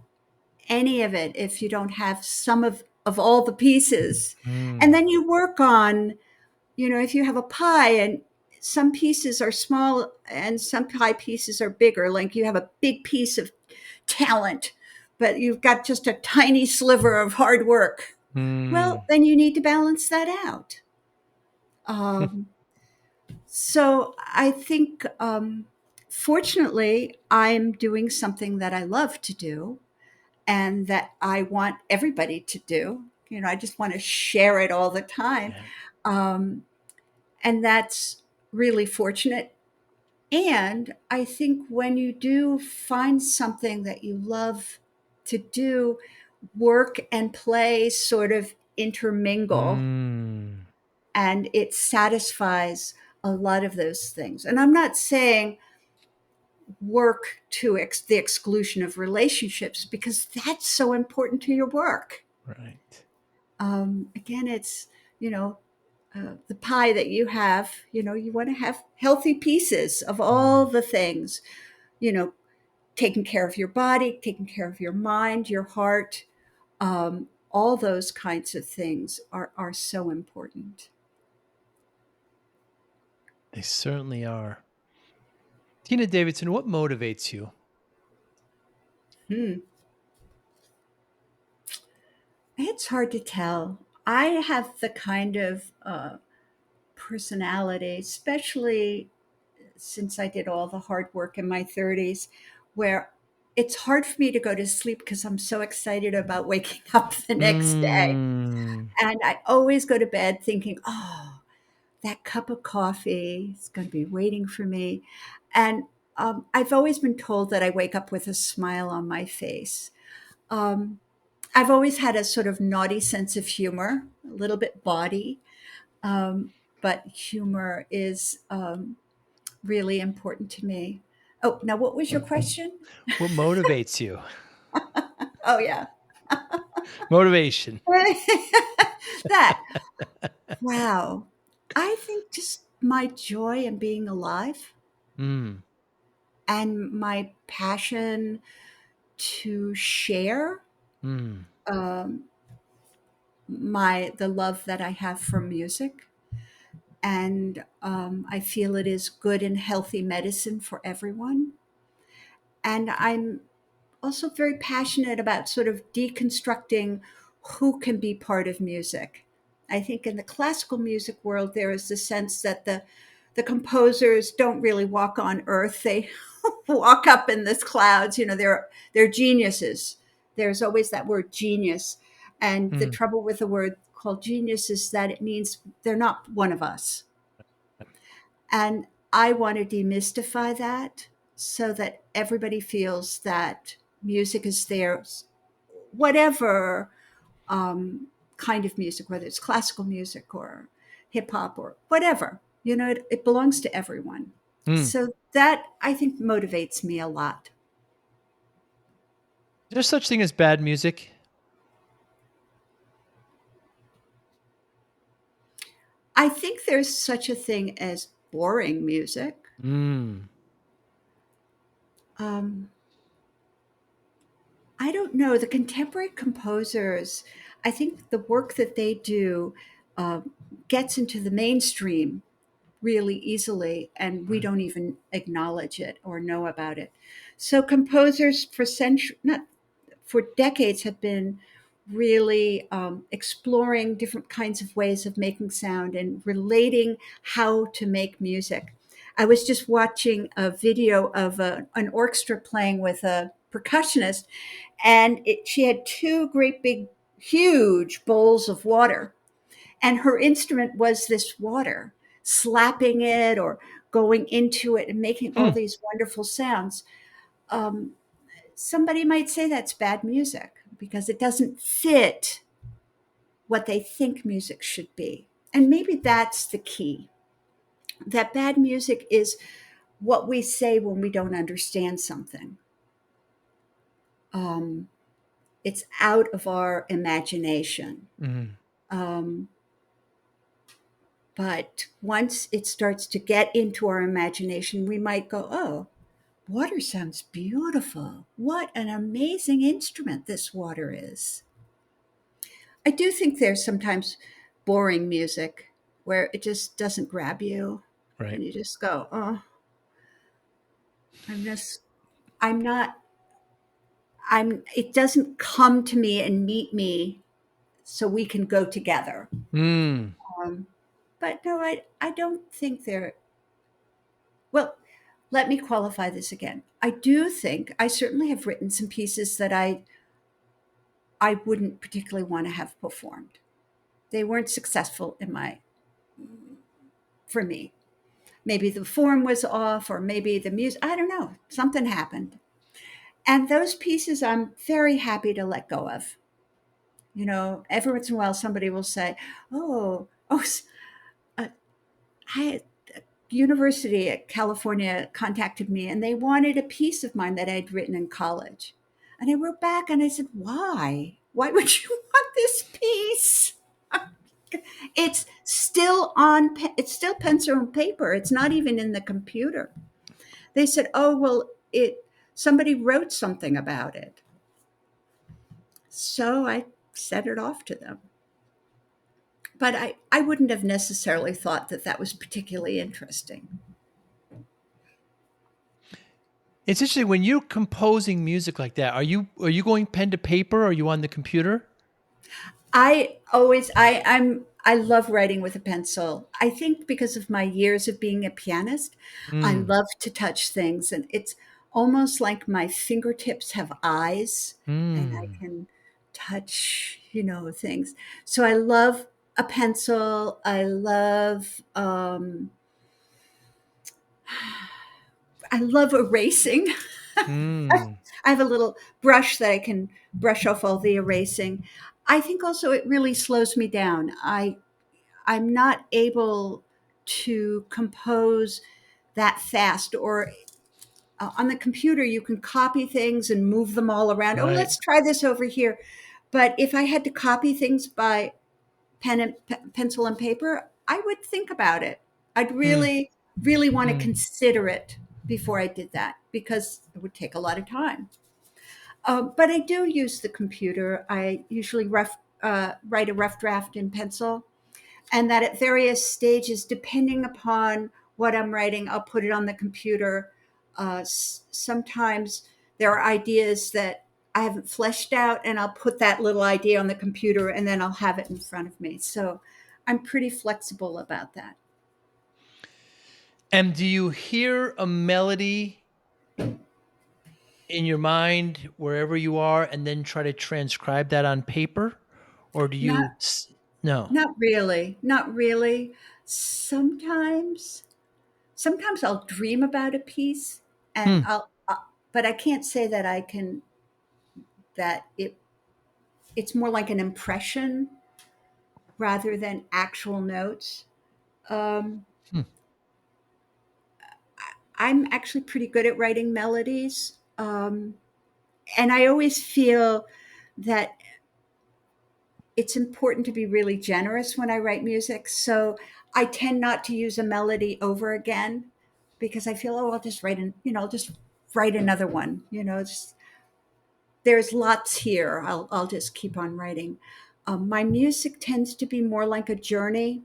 any of it if you don't have some of all the pieces. And Hmm. then you work on, if you have a pie and some pieces are small and some pie pieces are bigger, like you have a big piece of talent, but you've got just a tiny sliver of hard work. Hmm. Well, then you need to balance that out. Um, so I think, fortunately, I'm doing something that I love to do and that I want everybody to do. I just want to share it all the time. Yeah. Um, and that's really fortunate. And I think when you do find something that you love to do, work and play sort of intermingle Hmm. and it satisfies a lot of those things. And I'm not saying work to the exclusion of relationships because that's so important to your work. Right. Again, it's, you know, the pie that you have, you want to have healthy pieces of all Hmm. the things, you know, taking care of your body, taking care of your mind, your heart, all those kinds of things are so important. They certainly are. Tina Davidson, what motivates you? Hmm. It's hard to tell. I have the kind of personality, especially since I did all the hard work in my 30s, where it's hard for me to go to sleep because I'm so excited about waking up the next day. Mm. And I always go to bed thinking, oh, that cup of coffee is going to be waiting for me. And I've always been told that I wake up with a smile on my face. Um, I've always had a sort of naughty sense of humor, a little bit bawdy, um, but humor is really important to me. Oh, now what was your question? What motivates you? Oh, yeah. Motivation. That, wow. I think just my joy in being alive Mm, and my passion to share mm, um, the love that I have for music, and I feel it is good and healthy medicine for everyone. And I'm also very passionate about sort of deconstructing who can be part of music. I think in the classical music world, there is the sense that the composers don't really walk on earth. They walk up in the clouds. You know, they're geniuses. There's always that word genius. And the mm. trouble with the word called genius is that it means they're not one of us. And I want to demystify that so that everybody feels that music is theirs, whatever kind of music, whether it's classical music or hip hop or whatever, it belongs to everyone. Mm. So that I think motivates me a lot. There's such thing as bad music? I think there's such a thing as boring music. Mm, Um, I don't know. The contemporary composers, I think the work that they do gets into the mainstream really easily, and we right. don't even acknowledge it or know about it. So composers for not for decades, have been really exploring different kinds of ways of making sound and relating how to make music. I was just watching a video of an orchestra playing with a percussionist, and she had two great big, huge bowls of water, and her instrument was this water, slapping it or going into it and making all Hmm. these wonderful sounds. Um, Somebody might say that's bad music because it doesn't fit what they think music should be. And maybe that's the key. That bad music is what we say when we don't understand something. Um, it's out of our imagination. Mm, Um, but once it starts to get into our imagination, we might go, oh, water sounds beautiful. What an amazing instrument this water is. I do think there's sometimes boring music where it just doesn't grab you right. and you just go, oh, I'm just, I'm not, it doesn't come to me and meet me so we can go together. Mm, Um, but no, I don't think well, let me qualify this again. I do think I certainly have written some pieces that I wouldn't particularly want to have performed. They weren't successful for me. Maybe the form was off, or maybe the music, I don't know, something happened. And those pieces I'm very happy to let go of. Every once in a while somebody will say, oh, uh, I University at California contacted me and they wanted a piece of mine that I'd written in college. And I wrote back and I said, why? Why would you want this piece? It's still pencil and paper. It's not even in the computer. They said, oh, well, somebody wrote something about it. So I sent it off to them. But I wouldn't have necessarily thought that that was particularly interesting. it's interesting when you're composing music like that, are you going pen to paper or are you on the computer? I love writing with a pencil. I think because of my years of being a pianist, I Mm, love to touch things, and it's almost like my fingertips have eyes and I mm, can touch, things. So I love a pencil. I love erasing. mm. I have a little brush that I can brush off all the erasing. I think also it really slows me down. I'm not able to compose that fast, or on the computer you can copy things and move them all around. Oh, Right. let's try this over here. But if I had to copy things by pencil and paper, I would think about it. I'd Mm, really want to mm. consider it before I did that because it would take a lot of time. But I do use the computer. I usually write a rough draft in pencil, and that at various stages, depending upon what I'm writing, I'll put it on the computer. Sometimes there are ideas that I haven't fleshed out, and I'll put that little idea on the computer and then I'll have it in front of me. So I'm pretty flexible about that. And do you hear a melody in your mind wherever you are and then try to transcribe that on paper? Or do Not you no. not really, not really. Sometimes sometimes I'll dream about a piece and Hmm. but I can't say that I can that it's more like an impression rather than actual notes. Um, Hmm. I'm actually pretty good at writing melodies. And I always feel that it's important to be really generous when I write music. So I tend not to use a melody over again because I feel, oh, I'll just I'll just write another one. There's lots here. I'll just keep on writing. My music tends to be more like a journey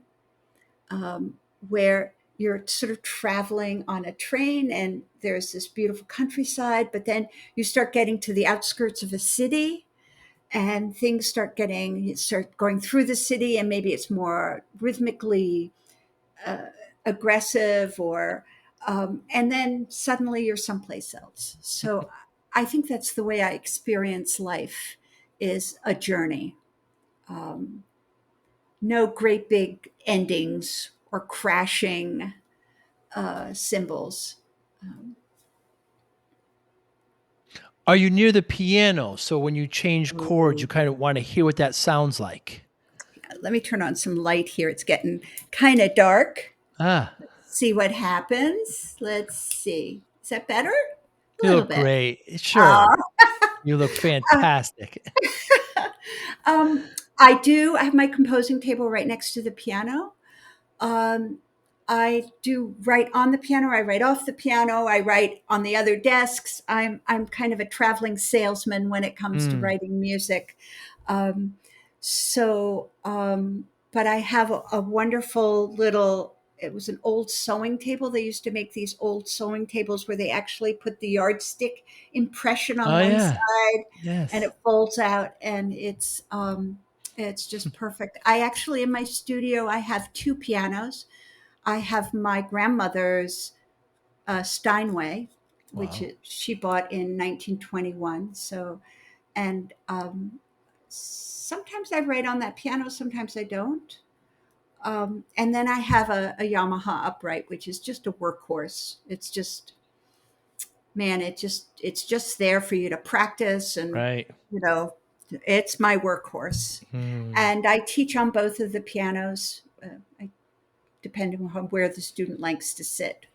where you're sort of traveling on a train and there's this beautiful countryside, but then you start getting to the outskirts of a city and you start going through the city and maybe it's more rhythmically uh, aggressive and then suddenly you're someplace else. So I think that's the way I experience life is a journey. Um, no great big endings or crashing symbols. Um, Are you near the piano? So when you change chords, you Ooh. kind of want to hear what that sounds like. Let me turn on some light here. It's getting kind of dark. Ah, See what happens. Let's see. Is that better? A you little look bit. great. Uh, Sure. You look fantastic. I do. I have my composing table right next to the piano. Um, I do write on the piano. I write off the piano. I write on the other desks. I'm kind of a traveling salesman when it comes to Mm. writing music. Um, so, but I have a wonderful little. It was an old sewing table. They used to make these old sewing tables where they actually put the yardstick impression on Oh, one yeah. side, and Yes. it folds out, and it's just perfect. I actually, in my studio, I have two pianos. I have my grandmother's Steinway, which Wow. she bought in 1921. So, and sometimes I write on that piano, sometimes I don't. And then I have a Yamaha upright, which is just a workhorse. It's just, man, it's just there for you to practice, and Right. you know, it's my workhorse. Mm. And I teach on both of the pianos, depending on where the student likes to sit.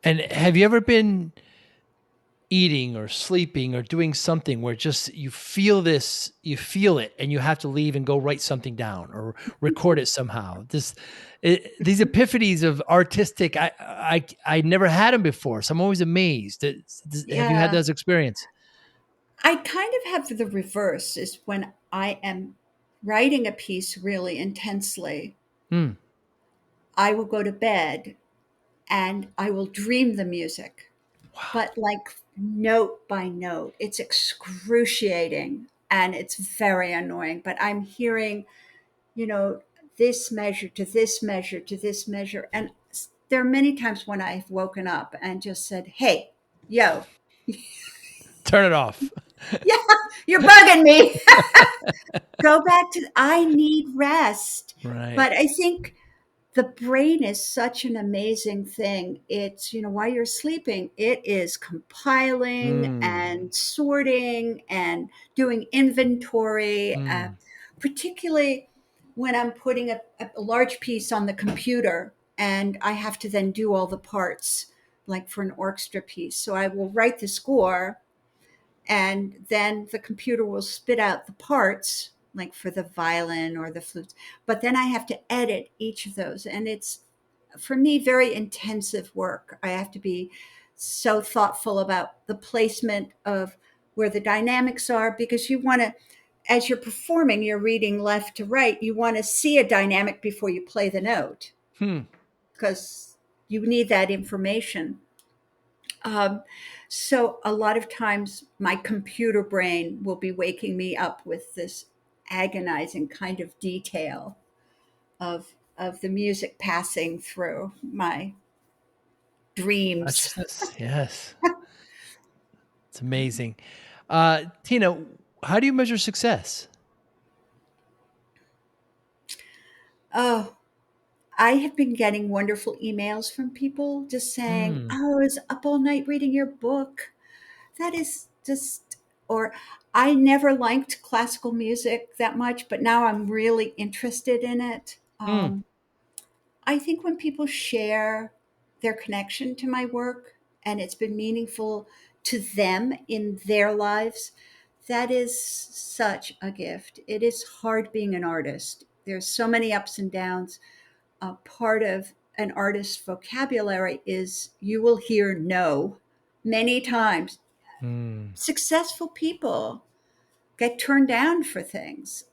And have you ever been eating or sleeping or doing something where just you feel it and you have to leave and go write something down or record it somehow? These epiphanies of artistic, I never had them before, so I'm always amazed. Have you had Yeah, those experience? I kind of have the reverse is when I am writing a piece really intensely, Hmm. I will go to bed and I will dream the music, Wow. but like note by note. It's excruciating and it's very annoying, but I'm hearing, you know, this measure to this measure to this measure. And there are many times when I've woken up and just said, hey, yo, Turn it off. yeah, you're bugging me. Go back to, I need rest. Right. But I think the brain is such an amazing thing. It's, while you're sleeping, it is compiling Mm. and sorting and doing inventory, Mm. particularly when I'm putting a large piece on the computer and I have to then do all the parts, like for an orchestra piece. So I will write the score and then the computer will spit out the parts, like for the violin or the flutes. But then I have to edit each of those, and it's, for me, very intensive work. I have to be so thoughtful about the placement of where the dynamics are, because you want to, as you're performing, you're reading left to right, you want to see a dynamic before you play the note, Hmm. because you need that information. Um, so a lot of times my computer brain will be waking me up with this agonizing kind of detail of the music passing through my dreams. Consciousness. Yes. It's amazing. Tina, how do you measure success? Oh, I have been getting wonderful emails from people just saying, Hmm. "Oh, I was up all night reading your book." That is just, or I never liked classical music that much, but now I'm really interested in it. Hmm. I think when people share their connection to my work and it's been meaningful to them in their lives, that is such a gift. It is hard being an artist. There's so many ups and downs. Part of an artist's vocabulary is you will hear no many times. Hmm. Successful people get turned down for things.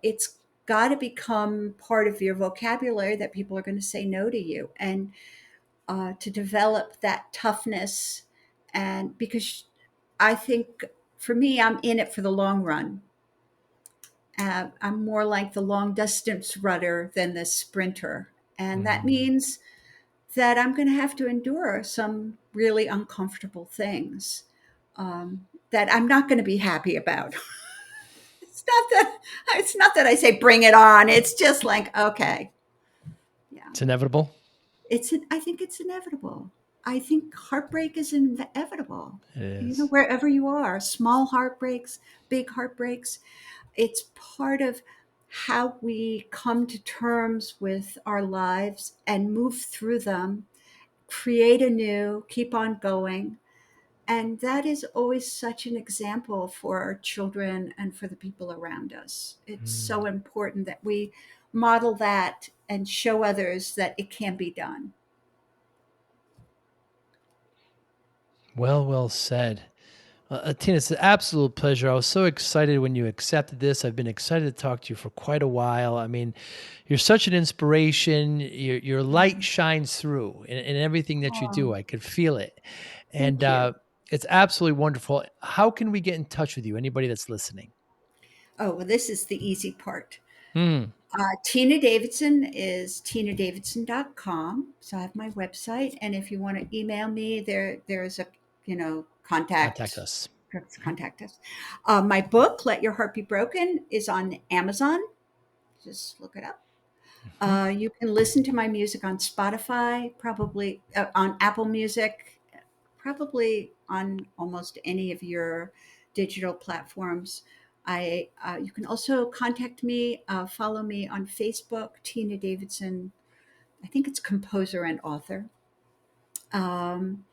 It's got to become part of your vocabulary that people are going to say no to you, and to develop that toughness. And because I think for me, I'm in it for the long run. I'm more like the long distance runner than the sprinter. And that Hmm. means that I'm going to have to endure some really uncomfortable things that I'm not going to be happy about. It's not that I say bring it on. It's just like, okay, yeah. It's inevitable. I think it's inevitable. I think heartbreak is inevitable. It is. Wherever you are, small heartbreaks, big heartbreaks, it's part of how we come to terms with our lives and move through them, create anew, keep on going. And that is always such an example for our children and for the people around us. It's Hmm. so important that we model that and show others that it can be done. Well, well said. Tina, it's an absolute pleasure. I was so excited when you accepted this. I've been excited to talk to you for quite a while. I mean, you're such an inspiration. Your light Oh, shines through in everything that you do. oh, I could feel it. And thank you. it's absolutely wonderful. How can we get in touch with you? Anybody that's listening? Oh, well, this is the easy part. Hmm. Tina Davidson is tinadavidson.com. So I have my website. And if you want to email me, there's a, Contact contact, us. Mhm. contact us. My book, Let Your Heart Be Broken, is on Amazon. Just look it up. Mhm. You can listen to my music on Spotify, probably on Apple Music, probably on almost any of your digital platforms. You can also contact me, follow me on Facebook, Tina Davidson. I think it's composer and author. Um,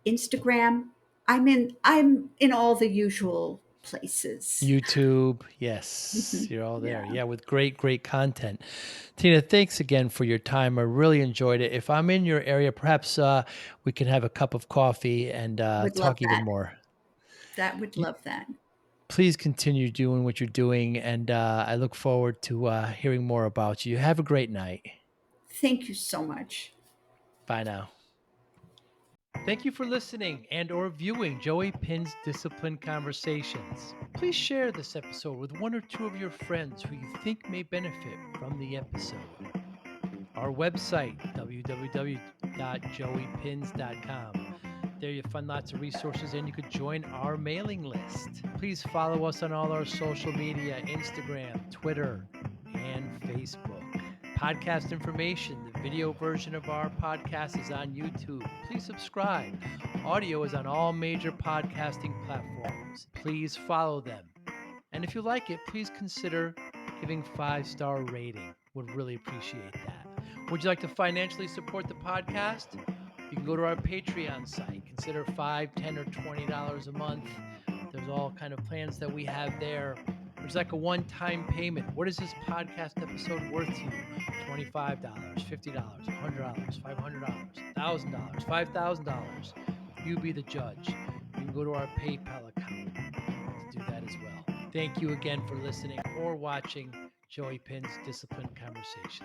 Instagram. I'm in all the usual places. YouTube. Yes, Mhm. you're all there. Yeah, Yeah, with great, great content. Tina, thanks again for your time. I really enjoyed it. If I'm in your area, perhaps we can have a cup of coffee and would love talk even that. more. That would You, love that. please continue doing what you're doing, and I look forward to hearing more about you. Have a great night. Thank you so much. Bye now. Thank you for listening and or viewing Joey Pin's Discipline Conversations. Please share this episode with one or two of your friends who you think may benefit from the episode. Our website, www.joeypins.com. There you'll find lots of resources and you could join our mailing list. Please follow us on all our social media, Instagram, Twitter, and Facebook. Podcast information, the video version of our podcast is on YouTube. Please subscribe. Audio is on all major podcasting platforms. Please follow them. And if you like it, please consider giving 5-star rating. Would really appreciate that. Would you like to financially support the podcast? You can go to our Patreon site. Consider $5, $10, or $20 a month. There's all kind of plans that we have there. There's like a one-time payment. What is this podcast episode worth to you? $25, $50, $100, $500, $1,000, $5,000. You be the judge. You can go to our PayPal account to do that as well. Thank you again for listening or watching Joey Pinz Disciplined Conversations.